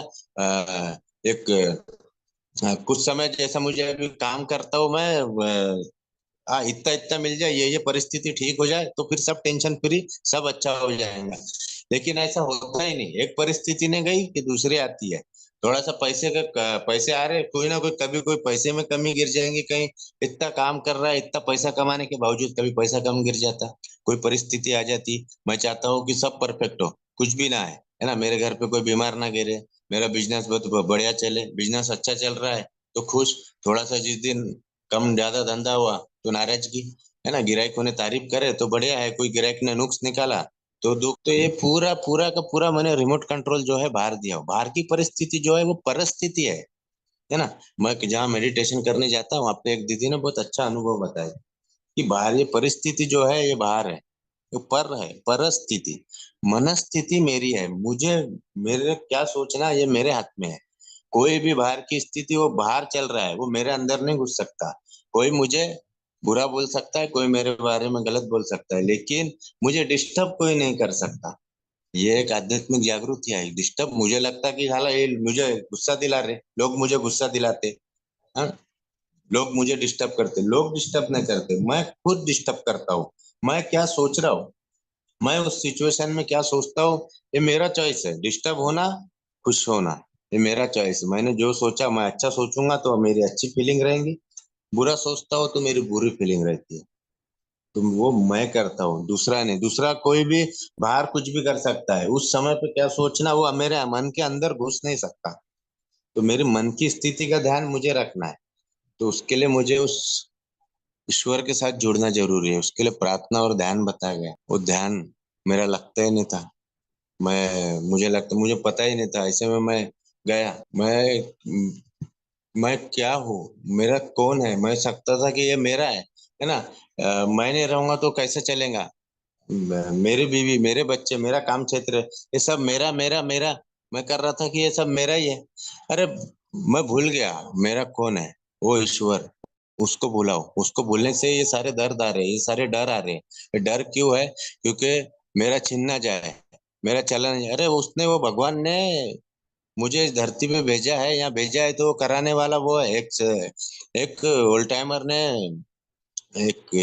एक कुछ समय जैसा मुझे अभी काम करता हूँ मैं, हाँ इतना इतना मिल जाए, ये परिस्थिति ठीक हो जाए तो फिर सब टेंशन फ्री, सब अच्छा हो जाएगा। लेकिन ऐसा होता ही नहीं, एक परिस्थिति ने गई कि दूसरी आती है। थोड़ा सा पैसे आ रहे, कोई ना कोई कभी कोई पैसे में कमी गिर जाएंगी कहीं, इतना काम कर रहा है, इतना पैसा कमाने के बावजूद कभी पैसा कम गिर जाता, कोई परिस्थिति आ जाती। मैं चाहता हूँ कि सब परफेक्ट हो, कुछ भी ना है ना, मेरे घर पे कोई बीमार ना गिरे, मेरा बिजनेस बहुत बढ़िया चले, बिजनेस अच्छा चल रहा है तो खुश। थोड़ा सा जिस दिन कम ज्यादा धंधा हुआ तो नाराजगी, है ना, ग्राहकों ने तारीफ करे तो बढ़िया है, कोई ग्राहक ने नुक्स निकाला तो दुख। तो ये पूरा पूरा का पूरा मैंने रिमोट कंट्रोल जो है बाहर दिया, बाहर की परिस्थिति जो है वो परिस्थिति है ना। मैं जहाँ मेडिटेशन करने जाता हूँ, वहाँ पे एक दीदी ने बहुत अच्छा अनुभव बताया कि बाहर ये परिस्थिति जो है ये बाहर है, ये पर है, परिस्थिति, मनस्थिति मेरी है, मुझे मेरे क्या सोचना ये मेरे हाथ में है। कोई भी बाहर की स्थिति वो बाहर चल रहा है, वो मेरे अंदर नहीं घुस सकता। कोई मुझे बुरा बोल सकता है, कोई मेरे बारे में गलत बोल सकता है, लेकिन मुझे डिस्टर्ब कोई नहीं कर सकता। ये एक आध्यात्मिक जागृति है। डिस्टर्ब मुझे लगता है कि साला ये मुझे गुस्सा दिला रहे, लोग मुझे गुस्सा दिलाते, हाँ, लोग मुझे डिस्टर्ब करते, लोग डिस्टर्ब नहीं करते, मैं खुद डिस्टर्ब करता हूँ। मैं क्या सोच रहा हूँ, मैं उस सिचुएशन में क्या सोचता हूँ, ये मेरा चॉइस है, डिस्टर्ब होना, खुश होना, ये मेरा चॉइस है। मैंने जो सोचा, मैं अच्छा सोचूंगा तो मेरी अच्छी फीलिंग रहेंगी, बुरा सोचता हूँ तो मेरी बुरी फीलिंग रहती है। तो वो मैं करता हूँ, दूसरा नहीं। दूसरा कोई भी बाहर कुछ भी कर सकता है, उस समय पे क्या सोचना वो मेरे मन के अंदर घुस नहीं सकता। तो मेरे मन की स्थिति का ध्यान मुझे रखना है। तो उसके लिए मुझे उस ईश्वर के साथ जुड़ना जरूरी है। उसके लिए प्रार्थना और ध्यान बताया गया। वो ध्यान मेरा लगता ही नहीं था। मुझे पता ही नहीं था। ऐसे में मैं गया। मैं क्या हूँ, मेरा कौन है। मैं सकता था कि ये मेरा है ना। मैं नहीं रहूंगा तो कैसे चलेगा। मेरी बीवी, मेरे बच्चे, मेरा काम क्षेत्र, ये सब मेरा मेरा मेरा। मैं कर रहा था कि ये सब मेरा ही है। अरे, मैं भूल गया मेरा कौन है। वो ईश्वर, उसको भूलाओ। उसको भूलने से ये सारे दर्द आ रहे हैं, ये सारे डर आ रहे हैं। ये डर क्यों है? क्योंकि मेरा छिन ना जाए, मेरा चला नहीं जाए। अरे, उसने, वो भगवान ने मुझे इस धरती पे भेजा है, यहाँ भेजा है तो वो कराने वाला वो है। एक ओल्ड टाइमर ने, एक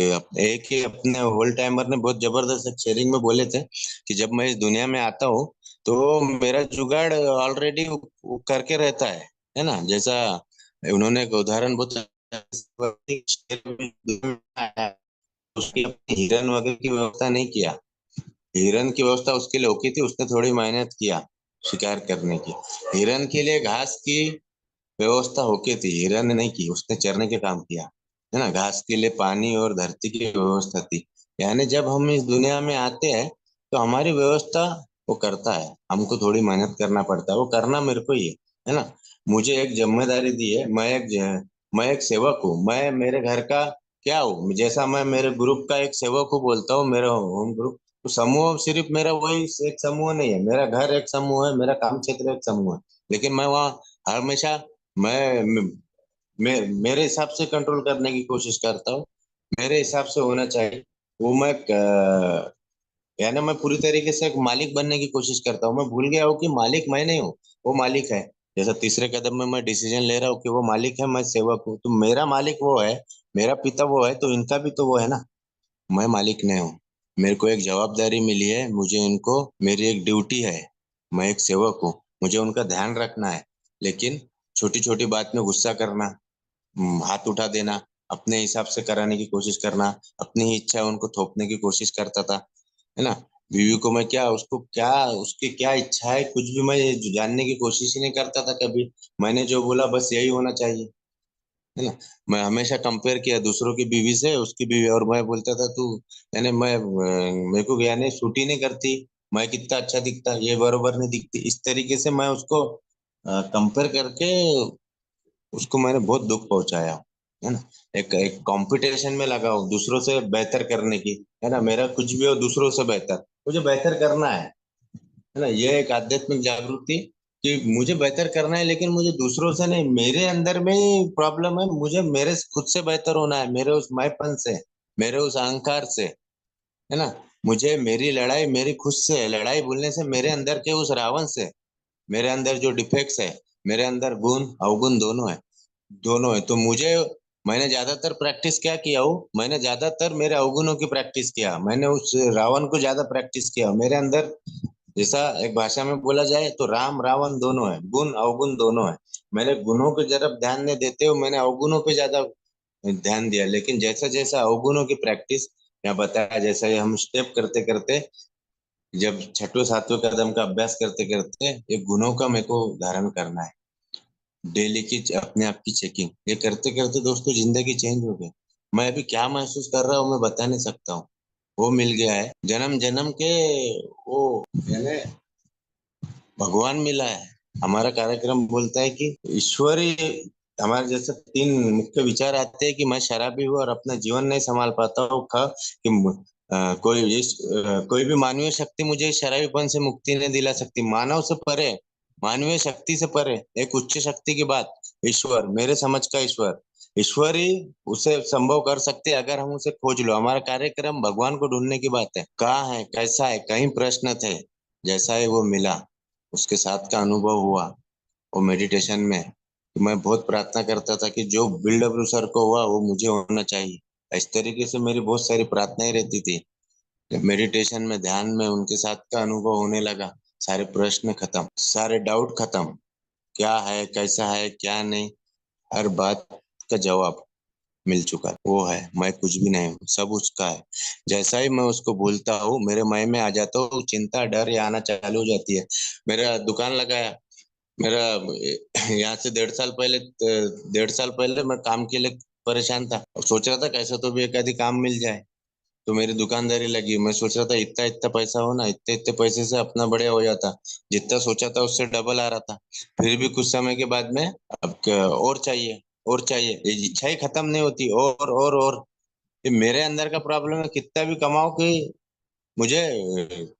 एक ही अपने ओल्ड टाइमर ने बहुत जबरदस्त एक शेयरिंग में बोले थे कि जब मैं इस दुनिया में आता हूँ तो मेरा जुगाड़ ऑलरेडी करके रहता है ना। जैसा उन्होंने एक उदाहरण बहुत, उसकी अपनी हिरन वगैरह की व्यवस्था नहीं किया। हिरन की व्यवस्था उसके लिए होती थी, उसने थोड़ी मेहनत किया शिकार करने की। हिरन के लिए घास की व्यवस्था होके थी, हिरन ने नहीं की, उसने चरने के काम किया है ना। घास के लिए पानी और धरती की व्यवस्था थी। यानी जब हम इस दुनिया में आते हैं तो हमारी व्यवस्था वो करता है। हमको थोड़ी मेहनत करना पड़ता है, वो करना मेरे को ही है ना। मुझे एक जिम्मेदारी दी है। मैं एक सेवक हूँ। मैं मेरे घर का क्या हूँ, जैसा मैं मेरे ग्रुप का एक सेवक हूँ बोलता हूँ, मेरा होम ग्रुप तो समूह सिर्फ मेरा वही एक समूह नहीं है। मेरा घर एक समूह है, मेरा काम क्षेत्र एक समूह है। लेकिन मैं वहाँ हमेशा मैं, मेरे हिसाब से कंट्रोल करने की कोशिश करता हूँ। मेरे हिसाब से होना चाहिए। वो मैं यानी मैं पूरी तरीके से एक मालिक बनने की कोशिश करता हूँ। मैं भूल गया हूँ कि मालिक मैं नहीं हूँ, वो मालिक है। जैसा तीसरे कदम में मैं डिसीजन ले रहा हूँ कि वो मालिक है, मैं सेवक हूँ। तो मेरा मालिक वो है, मेरा पिता वो है, तो इनका भी तो वो है ना। मैं मालिक नहीं हूँ। मेरे को एक जवाबदारी मिली है, मुझे इनको, मेरी एक ड्यूटी है। मैं एक सेवक हूँ, मुझे उनका ध्यान रखना है। लेकिन छोटी छोटी बात में गुस्सा करना, हाथ उठा देना, अपने हिसाब से कराने की कोशिश करना, अपनी ही इच्छा उनको थोपने की कोशिश करता था, है ना। बीवी को मैं क्या, उसको क्या, उसकी क्या इच्छा है कुछ भी मैं जानने की कोशिश ही नहीं करता था कभी। मैंने जो बोला बस यही होना चाहिए, है ना। मैं हमेशा कंपेयर किया दूसरों की बीवी से उसकी बीवी, और मैं बोलता था तू, यानी मेरे को यानी सूट ही नहीं करती, मैं कितना अच्छा दिखता, ये बरोबर नहीं दिखती। इस तरीके से मैं उसको कंपेयर करके उसको मैंने बहुत दुख पहुंचाया, है ना। एक एक कंपटीशन में लगा हूँ दूसरों से बेहतर करने की, है ना। मेरा कुछ भी हो, दूसरों से बेहतर मुझे बेहतर करना है ना। ये एक आध्यात्मिक जागृति कि मुझे बेहतर करना है, लेकिन मुझे दूसरों से नहीं, मेरे अंदर में ही प्रॉब्लम है। मुझे मेरे खुद से बेहतर होना है, मेरे उस मैंपन से, मेरे उस अहंकार से, है ना। मुझे, मेरी लड़ाई मेरी खुद से है। लड़ाई बोलने से मेरे अंदर के उस रावण से, मेरे अंदर जो डिफेक्ट्स है, मेरे अंदर गुण अवगुण दोनों है, दोनों है। तो मुझे, मैंने ज्यादातर प्रैक्टिस क्या किया हूँ, मैंने ज्यादातर मेरे अवगुणों की प्रैक्टिस किया। मैंने उस रावण को ज्यादा प्रैक्टिस किया मेरे अंदर। जैसा एक भाषा में बोला जाए तो राम रावण दोनों है, गुण अवगुण दोनों है। मैंने गुणों की तरफ ध्यान नहीं देते हुए मैंने अवगुणों पे ज्यादा ध्यान दिया। लेकिन जैसा जैसा अवगुणों की प्रैक्टिस, यहाँ बताया जैसा ये हम स्टेप करते करते, जब छठवें सातवें कदम का अभ्यास करते करते ये गुणों का मेरे को धारण करना है। डेली की अपने आप की चेकिंग, ये करते करते दोस्तों जिंदगी चेंज हो गई। मैं अभी क्या महसूस कर रहा हूँ मैं बता नहीं सकता हूँ। वो मिल गया है जन्म जन्म के, वो यानी भगवान मिला है। हमारा कार्यक्रम बोलता है कि ईश्वर ही, हमारे जैसे तीन मुख्य विचार आते हैं कि मैं शराबी हूँ और अपना जीवन नहीं संभाल पाता हूँ, कि कोई भी मानवीय शक्ति मुझे इस शराबीपन से मुक्ति नहीं दिला सकती। मानव से परे, मानवीय शक्ति से परे एक उच्च शक्ति की बात, ईश्वर, मेरे समझ का ईश्वर, ईश्वर ही उसे संभव कर सकते हैं अगर हम उसे खोज लो। हमारा कार्यक्रम भगवान को ढूंढने की बात है। कहाँ है, कैसा है, कहीं प्रश्न थे, जैसा है वो मिला, उसके साथ का अनुभव हुआ वो मेडिटेशन में। तो मैं बहुत प्रार्थना करता था कि जो BW सर को हुआ वो मुझे होना चाहिए। इस तरीके से मेरी बहुत सारी प्रार्थनाएं रहती थी। जब मेडिटेशन में, ध्यान में उनके साथ का अनुभव होने लगा, सारे प्रश्न खत्म, सारे डाउट खत्म। क्या है, कैसा है, क्या नहीं, हर बात का जवाब मिल चुका है। वो है, मैं कुछ भी नहीं हूँ, सब उसका है। जैसा ही मैं उसको भूलता हूँ, मेरे मन में आ जाता हूँ चिंता, डर ये आना चालू हो जाती है। मेरा दुकान लगाया, मेरा यहाँ से 1.5 साल पहले, 1.5 साल पहले मैं काम के लिए परेशान था और सोच रहा था कैसा तो भी एक आधी काम मिल जाए। तो मेरी दुकानदारी लगी, मैं सोच रहा था इतना इतना पैसा हो ना, इतने इतने पैसे से अपना बढ़िया हो जाता। जितना सोचा था उससे डबल आ रहा था। फिर भी कुछ समय के बाद में अब और चाहिए, और चाहिए, ये इच्छा ही खत्म नहीं होती, और ये मेरे अंदर का प्रॉब्लम है, कितना भी कमाओ कि मुझे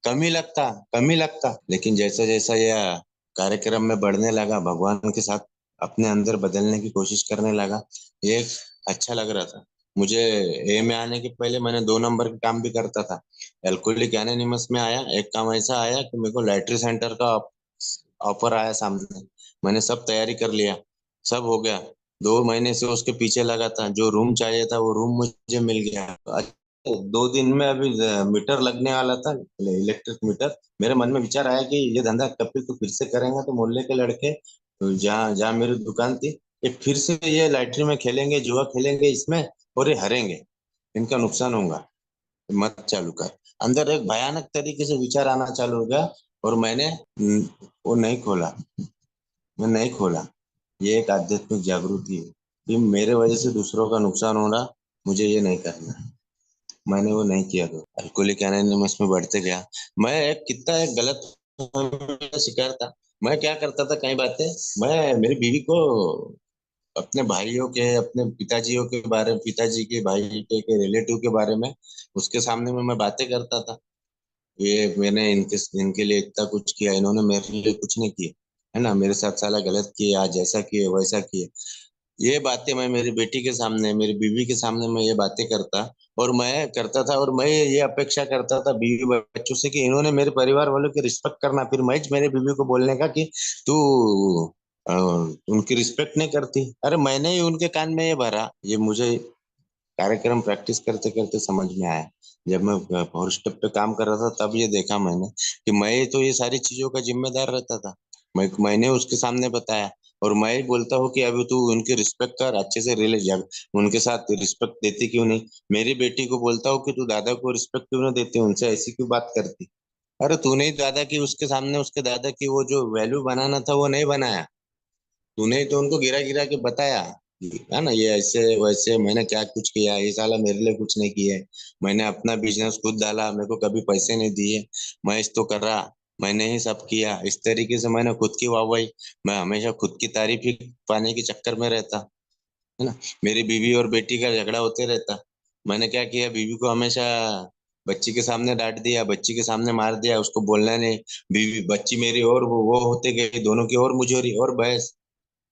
कम ही लगता, कम ही लगता। लेकिन जैसा जैसा यह कार्यक्रम में बढ़ने लगा, भगवान के साथ अपने अंदर बदलने की कोशिश करने लगा, ये अच्छा लग रहा था मुझे। ए में आने के पहले मैंने 2 नंबर का काम भी करता था। एल्कोहलिक एनोनिमस में आया, एक काम ऐसा आया कि मेरे को लैटरी सेंटर का ऑफर आया सामने। मैंने सब तैयारी कर लिया, सब हो गया। 2 महीने से उसके पीछे लगा था, जो रूम चाहिए था वो रूम मुझे मिल गया। 2 दिन में अभी मीटर लगने वाला था, इलेक्ट्रिक मीटर। मेरे मन में विचार आया कि ये धंधा कभी तो फिर से करेंगे, तो मोहल्ले के लड़के तो जहाँ जहाँ मेरी दुकान थी, ये फिर से ये लॉटरी में खेलेंगे, जुआ खेलेंगे इसमें, और ये हारेंगे, इनका नुकसान होगा, मत चालू कर। अंदर एक भयानक तरीके से विचार आना चालू हो गया, और मैंने वो नहीं खोला, मैं नहीं खोला। ये एक आध्यात्मिक जागृति है कि मेरे वजह से दूसरों का नुकसान हो रहा, मुझे ये नहीं करना। मैंने वो नहीं किया, तो अल्कोहलिक एनोनिमस में बढ़ते गया। मैं एक कितना एक गलत का शिकार था। मैं क्या करता था, कई बातें मैं मेरी बीवी को अपने भाइयों के, अपने पिताजियों के बारे, पिताजी के भाई के रिलेटिव के बारे में उसके सामने में मैं बातें करता था। ये मैंने इनके इनके लिए इतना कुछ किया, इन्होंने मेरे लिए कुछ नहीं किया, है ना, मेरे साथ साला गलत किए, आज ऐसा किए वैसा किए। ये बातें मैं मेरी बेटी के सामने, मेरी बीवी के सामने मैं ये बातें करता, और मैं करता था, और मैं ये अपेक्षा करता था बीवी बच्चों से कि इन्होंने मेरे परिवार वालों की रिस्पेक्ट करना। फिर मैं मेरे बीवी को बोलने का कि तू उनकी रिस्पेक्ट नहीं करती। अरे मैंने ही उनके कान में ये भरा। ये मुझे कार्यक्रम प्रैक्टिस करते करते समझ में आया। जब मैं पावर स्टेप पे काम कर रहा था, तब ये देखा मैंने कि मैं तो ये सारी चीजों का जिम्मेदार रहता था। मैंने उसके सामने बताया, और मैं ही बोलता हूँ कि अभी तू उनकी रिस्पेक्ट कर, अच्छे से रिले जा, उनके साथ रिस्पेक्ट देती क्यों नहीं। मेरी बेटी को बोलता हूँ कि तू दादा को रिस्पेक्ट क्यों नहीं देती, उनसे ऐसी क्यों बात करती। अरे तूने ही दादा की, उसके सामने उसके दादा की वो जो वैल्यू बनाना था वो नहीं बनाया। तूने ही तो उनको गिरा गिरा के बताया, है ना, ये ऐसे वैसे मैंने क्या कुछ किया, ये साला मेरे लिए कुछ नहीं किए। मैंने अपना बिजनेस खुद डाला, मेरे को कभी पैसे नहीं दिए, मैं इस तो कर रहा, मैंने ही सब किया, इस तरीके से मैंने खुद की वाहवाही। मैं हमेशा खुद की तारीफ ही पाने के चक्कर में रहता, है ना। मेरी बीवी और बेटी का झगड़ा होते रहता। मैंने क्या किया, बीवी को हमेशा बच्ची के सामने डांट दिया, बच्ची के सामने मार दिया, उसको बोलना नहीं। बीवी बच्ची मेरी और वो होते गई, दोनों की और मुझोरी और बहस।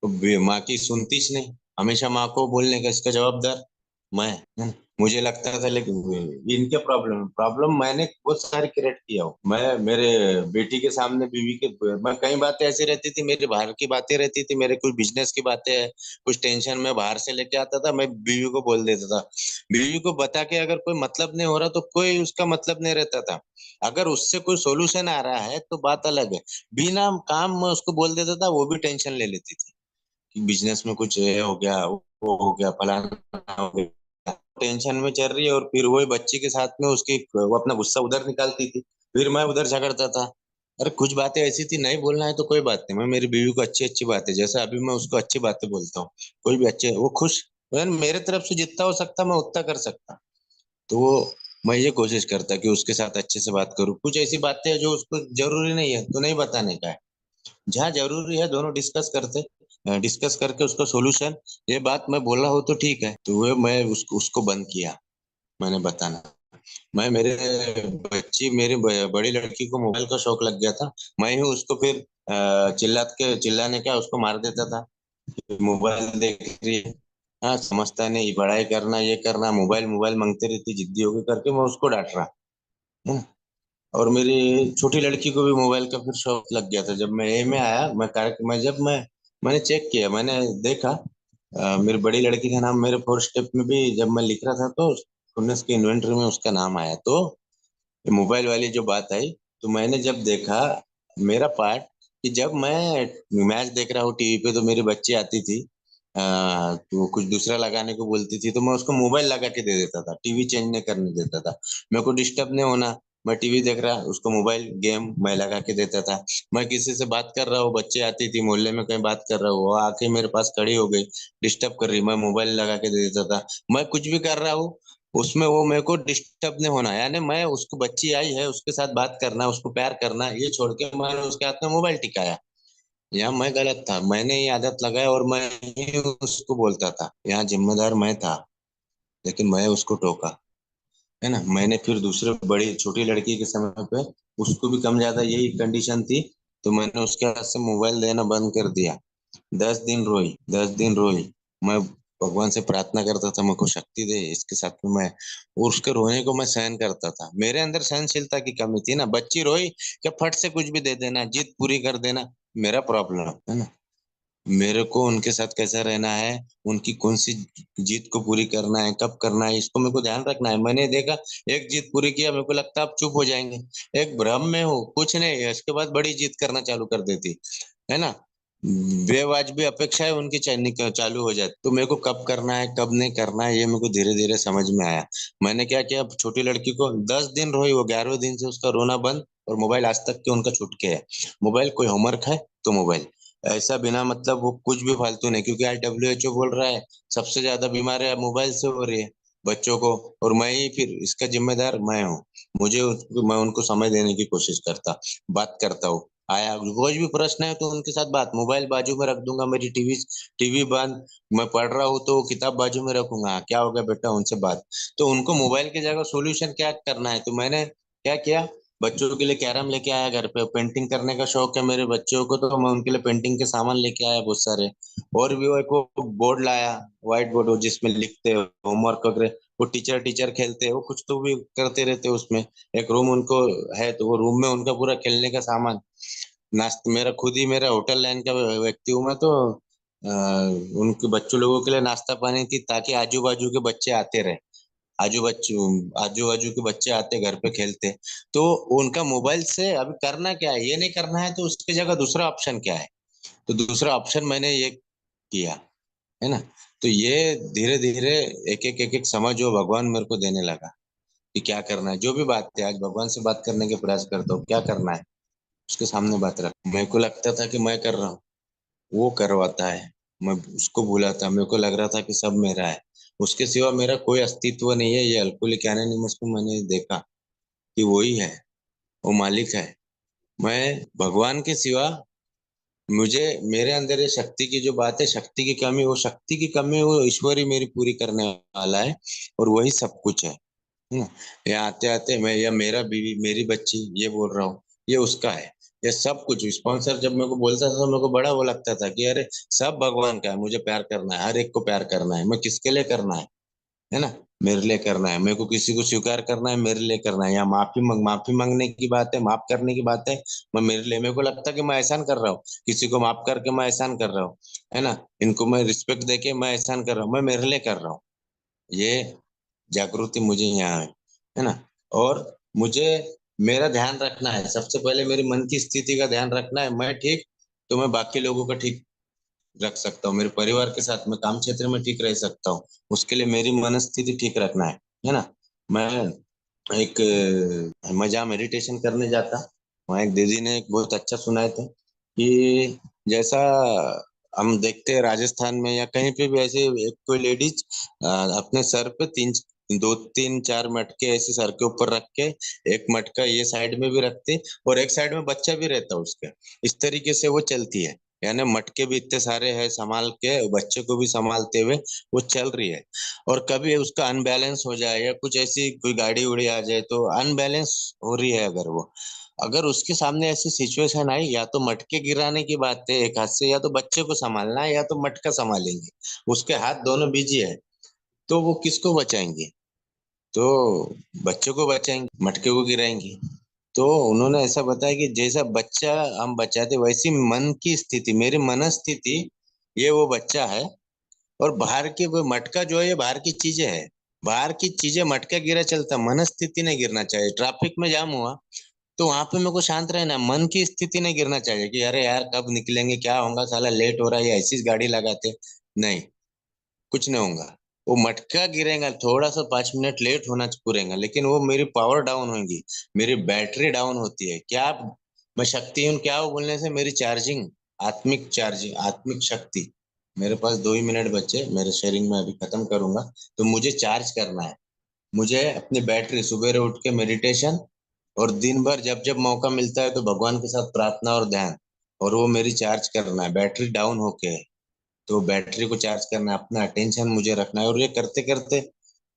तो माँ की सुनतीच नहीं, हमेशा माँ को बोलने का इसका जवाबदार मैं, है ना? मुझे लगता था, लेकिन इनके प्रॉब्लम प्रॉब्लम मैंने बहुत सारी क्रिएट किया हूँ। मैं मेरे बेटी के सामने बीवी के, मैं कई बातें ऐसी रहती थी, मेरे बाहर की बातें रहती थी, मेरे कुछ बिजनेस की बातें है, कुछ टेंशन में बाहर से लेके आता था, मैं बीवी को बोल देता था। बीवी को बता के अगर कोई मतलब नहीं हो रहा तो कोई उसका मतलब नहीं रहता था। अगर उससे कोई सोल्यूशन आ रहा है तो बात अलग है। बिना काम में उसको बोल देता था, वो भी टेंशन ले लेती थी कि बिजनेस में कुछ ये हो गया, वो हो गया, फलाना हो गया। टेंशन में चल रही है, और फिर वही बच्ची के साथ में उसकी वो अपना गुस्सा उधर निकालती थी, फिर मैं उधर झगड़ता था। अरे कुछ बातें ऐसी थी, नहीं बोलना है तो कोई बात नहीं, मैं मेरी बीवी को अच्छी अच्छी बातें, जैसे अभी मैं उसको अच्छी बातें बोलता हूँ, कोई भी अच्छे, वो खुश। मेरे तरफ से जितना हो सकता मैं उतना कर सकता। तो वो, मैं ये कोशिश करता कि उसके साथ अच्छे से बात करूँ। कुछ ऐसी बातें हैं जो उसको जरूरी नहीं है तो नहीं बताने का है, जहाँ जरूरी है दोनों डिस्कस करते, डिस्कस करके उसका सॉल्यूशन, ये बात मैं बोल रहा हूँ तो ठीक है, तो वो मैं उसको उसको बंद किया, मैंने बताना। मैं मेरे बच्ची, मेरी बड़ी लड़की को मोबाइल का शौक लग गया था। मैं ही उसको फिर चिल्लाने का उसको मार देता था, मोबाइल देख रही है, हाँ समझता नहीं, पढ़ाई करना, ये करना, मोबाइल मोबाइल मांगते रहती, जिद्दी होकर करके मैं उसको डांट रहा, है ना। और मेरी छोटी लड़की को भी मोबाइल का फिर शौक लग गया था। जब मैं ए में आया, मैं जब मैंने चेक किया, मैंने देखा, मेरी बड़ी लड़की का नाम मेरे फोर स्टेप में भी जब मैं लिख रहा था तो 19 की इन्वेंटरी में उसका नाम आया। तो ये मोबाइल वाली जो बात आई, तो मैंने जब देखा मेरा पार्ट, कि जब मैं मैच देख रहा हूँ टीवी पे तो मेरी बच्ची आती थी, तो कुछ दूसरा लगाने को बोलती थी तो मैं उसको मोबाइल लगा के दे देता था, टीवी चेंज नहीं करने देता था। मेरे को डिस्टर्ब नहीं होना, मैं टीवी देख रहा, उसको मोबाइल गेम मैं लगा के देता था। मैं किसी से बात कर रहा हूँ, बच्चे आती थी मोहल्ले में कहीं बात कर रहा हूँ, वो आके मेरे पास खड़ी हो गई, डिस्टर्ब कर रही, मैं मोबाइल लगा के दे देता था। मैं कुछ भी कर रहा हूँ उसमें, वो मेरे को डिस्टर्ब नहीं होना, यानी मैं उसको, बच्ची आई है उसके साथ बात करना, उसको प्यार करना, ये छोड़ के मैंने उसके हाथ में मोबाइल टिकाया। यहाँ मैं गलत था, मैंने ये आदत लगाई और मैं ही उसको बोलता था, यहाँ जिम्मेदार मैं था, लेकिन मैं उसको टोका, है ना। मैंने फिर दूसरे बड़ी छोटी लड़की के समय पे, उसको भी कम ज्यादा यही कंडीशन थी, तो मैंने उसके हाथ से मोबाइल देना बंद कर दिया। 10 दिन रोई, 10 दिन रोई। मैं भगवान से प्रार्थना करता था, मेरे को शक्ति दे इसके साथ में मैं, और उसके रोने को मैं सहन करता था। मेरे अंदर सहनशीलता की कमी थी ना, बच्ची रोई क्या फट से कुछ भी दे देना, जिद पूरी कर देना, मेरा प्रॉब्लम है ना। मेरे को उनके साथ कैसा रहना है, उनकी कौन सी जीत को पूरी करना है, कब करना है, इसको मेरे को ध्यान रखना है। मैंने देखा एक जीत पूरी किया, मेरे को लगता अब चुप हो जाएंगे, एक भ्रम में हूँ, कुछ नहीं है, इसके बाद बड़ी जीत करना चालू कर देती, है ना। बेवाजिबी अपेक्षाएं उनकी चालू हो जाती, तो मेरे को कब करना है कब नहीं करना है ये मेरे को धीरे धीरे समझ में आया। मैंने क्या किया, छोटी लड़की को 10 दिन रोई, वो 11वें दिन से उसका रोना बंद, और मोबाइल आज तक के उनका छूट के है। मोबाइल कोई होमवर्क है तो मोबाइल, ऐसा बिना मतलब वो कुछ भी फालतू नहीं, क्योंकि आज WHO बोल रहा है सबसे ज्यादा बीमारियां मोबाइल से हो रही है बच्चों को, और मैं ही फिर इसका जिम्मेदार मैं हूँ। मैं उनको समय देने की कोशिश करता, बात करता हूँ, आया कोई भी प्रश्न है तो उनके साथ बात, मोबाइल बाजू में रख दूंगा, मेरी टीवी टीवी बंद, मैं पढ़ रहा हूँ तो किताब बाजू में रखूंगा, हाँ, क्या हो गया बेटा, उनसे बात। तो उनको मोबाइल की जगह सॉल्यूशन क्या करना है, तो मैंने क्या किया, बच्चों के लिए कैरम लेके आया घर पे, पेंटिंग करने का शौक है मेरे बच्चों को, तो मैं उनके लिए पेंटिंग के सामान लेके आया बहुत सारे। और भी वो एक वो बोर्ड लाया, व्हाइट बोर्ड, वो जिसमें लिखते हैं होमवर्क वगैरह, वो टीचर टीचर खेलते हैं, वो कुछ तो भी करते रहते हैं उसमें। एक रूम उनको है, तो वो रूम में उनका पूरा खेलने का सामान, नाश्ता, मेरा खुद ही मेरा होटल लाइन का व्यक्ति हूँ मैं, तो उनके बच्चों लोगों के लिए नाश्ता पानी थी, ताकि आजू बाजू के बच्चे आते रहे, आजू बच्चों आजू बाजू के बच्चे आते घर पे खेलते। तो उनका मोबाइल से अभी करना क्या है, ये नहीं करना है, तो उसकी जगह दूसरा ऑप्शन क्या है, तो दूसरा ऑप्शन मैंने ये किया, है ना। तो ये धीरे धीरे एक एक समझ वो भगवान मेरे को देने लगा, कि क्या करना है, जो भी बात है आज भगवान से बात करने के प्रयास करता हूँ, क्या करना है उसके सामने बात रख। मेरे को लगता था कि मैं कर रहा हूँ, वो करवाता है, मैं उसको भूला था, मेरे को लग रहा था कि सब मेरा है, उसके सिवा मेरा कोई अस्तित्व नहीं है। ये अल्कोहलिक एनोनिमस को मैंने देखा कि वही है, वो मालिक है। मैं भगवान के सिवा, मुझे मेरे अंदर ये शक्ति की जो बात है, शक्ति की कमी, वो शक्ति की कमी वो ईश्वर ही मेरी पूरी करने वाला है, और वही सब कुछ है ना। यहाँ आते आते मैं, या मेरा बीवी मेरी बच्ची, ये बोल रहा हूँ, ये उसका है, ये सब कुछ। स्पॉन्सर जब मेरे को बोलता था तो मेरे को बड़ा वो लगता था कि अरे सब भगवान का है, मुझे प्यार करना है, हर एक को प्यार करना है, मैं किसके लिए करना है ना, मेरे लिए करना है, मेरे को किसी को स्वीकार करना है, मेरे लिए करना है, या माफी मांगने की बात है, माफ करने की बात है, मैं मेरे लिए, मेरे को लगता है कि मैं एहसान कर रहा हूँ, किसी को माफ करके मैं एहसान कर रहा हूँ, है ना। इनको मैं रिस्पेक्ट देके मैं एहसान कर रहा हूँ, मैं मेरे लिए कर रहा हूँ। ये जागृति मुझे यहाँ है ना। और मुझे मेरा ध्यान रखना है, सबसे पहले मेरी मन की स्थिति का ध्यान रखना है, मैं ठीक, तो मैं बाकी लोगों का ठीक रख सकता हूँ, मेरे परिवार के साथ मैं काम क्षेत्र में ठीक रह सकता हूँ, उसके लिए मेरी मनस्थिति ठीक रखना है ना। मैं एक मैं जहाँ मेडिटेशन करने जाता, वहाँ एक दीदी ने एक बहुत अच्छा सुनाए थे, कि जैसा हम देखते हैं राजस्थान में या कहीं पे भी, ऐसे एक कोई लेडीज अपने सर पे दो तीन चार मटके ऐसे सर के ऊपर रख के, एक मटका ये साइड में भी रखते, और एक साइड में बच्चा भी रहता उसके, इस तरीके से वो चलती है, यानी मटके भी इतने सारे हैं संभाल के, बच्चे को भी संभालते हुए वो चल रही है। और कभी उसका अनबैलेंस हो जाए, या कुछ ऐसी कोई गाड़ी उड़ी आ जाए, तो अनबैलेंस हो रही है अगर वो, अगर उसके सामने ऐसी सिचुएशन आई, या तो मटके गिराने की बात है एक हाथ से, या तो बच्चे को संभालना है, या तो मटका संभालेंगे, उसके हाथ दोनों बिजी है, तो वो किसको बचाएंगे, तो बच्चे को बचाएंगे, मटके को गिराएंगे। तो उन्होंने ऐसा बताया कि जैसा बच्चा हम बचाते, वैसी मन की स्थिति, मेरी मनस्थिति, ये वो बच्चा है, और बाहर के वो मटका जो है ये बाहर की चीजें है, बाहर की चीजें मटका गिरा चलता, मन स्थिति नहीं गिरना चाहिए। ट्रैफिक में जाम हुआ तो वहां पे मेरे को शांत रहना है, मन की स्थिति नहीं गिरना चाहिए कि अरे यार कब निकलेंगे, क्या होगा, साला लेट हो रहा है, या ऐसी गाड़ी लगाते। नहीं, कुछ नहीं होगा। वो मटका गिरेगा थोड़ा सा, 5 मिनट लेट होना पूरेगा, लेकिन वो मेरी पावर डाउन होगी, मेरी बैटरी डाउन होती है क्या। मैं शक्तिहीन क्या हूँ बोलने से, मेरी चार्जिंग, आत्मिक चार्जिंग, आत्मिक शक्ति। मेरे पास 2 ही मिनट बचे, मेरे शेयरिंग में अभी खत्म करूंगा। तो मुझे चार्ज करना है, मुझे अपनी बैटरी, सुबह उठ के मेडिटेशन, और दिन भर जब जब मौका मिलता है तो भगवान के साथ प्रार्थना और ध्यान, और वो मेरी चार्ज करना है, बैटरी डाउन होके। तो बैटरी को चार्ज करना है, अपना अटेंशन मुझे रखना है, और ये करते करते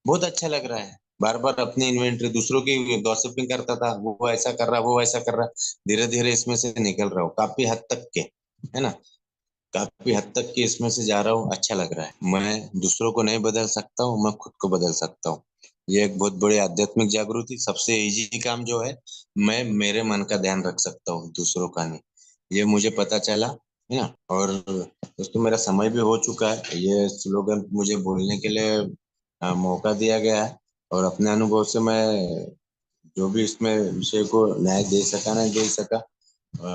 बहुत अच्छा लग रहा है। बार बार अपनी इन्वेंटरी, दूसरों की गॉसिपिंग करता था, वो ऐसा कर रहा, वो ऐसा कर रहा, धीरे धीरे इसमें से निकल रहा हूँ काफी हद तक के, है ना। काफी हद तक के इसमें से जा रहा हूँ, अच्छा लग रहा है। मैं दूसरों को नहीं बदल सकता हूँ, मैं खुद को बदल सकता हूँ। ये एक बहुत बड़ी आध्यात्मिक जागृति, सबसे इजी काम जो है, मैं मेरे मन का ध्यान रख सकता हूँ, दूसरों का नहीं। ये मुझे पता चला, है ना। और दोस्तों मेरा समय भी हो चुका है, ये स्लोगन मुझे बोलने के लिए मौका दिया गया है। और अपने अनुभव से मैं जो भी इसमें विषय को न्याय दे सका, नहीं दे सका,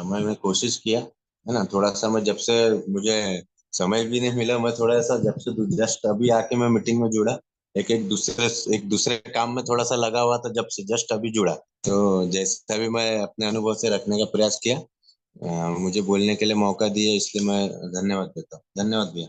मैंने कोशिश किया, है ना। थोड़ा सा मैं जब से, मुझे समय भी नहीं मिला, मैं थोड़ा सा जब से जस्ट अभी आके मैं मीटिंग में जुड़ा, एक दूसरे काम में थोड़ा सा लगा हुआ था, जब से जस्ट अभी जुड़ा। तो जैसा भी मैं अपने अनुभव से रखने का प्रयास किया, मुझे बोलने के लिए मौका दिया, इसलिए मैं धन्यवाद देता हूँ। धन्यवाद भैया।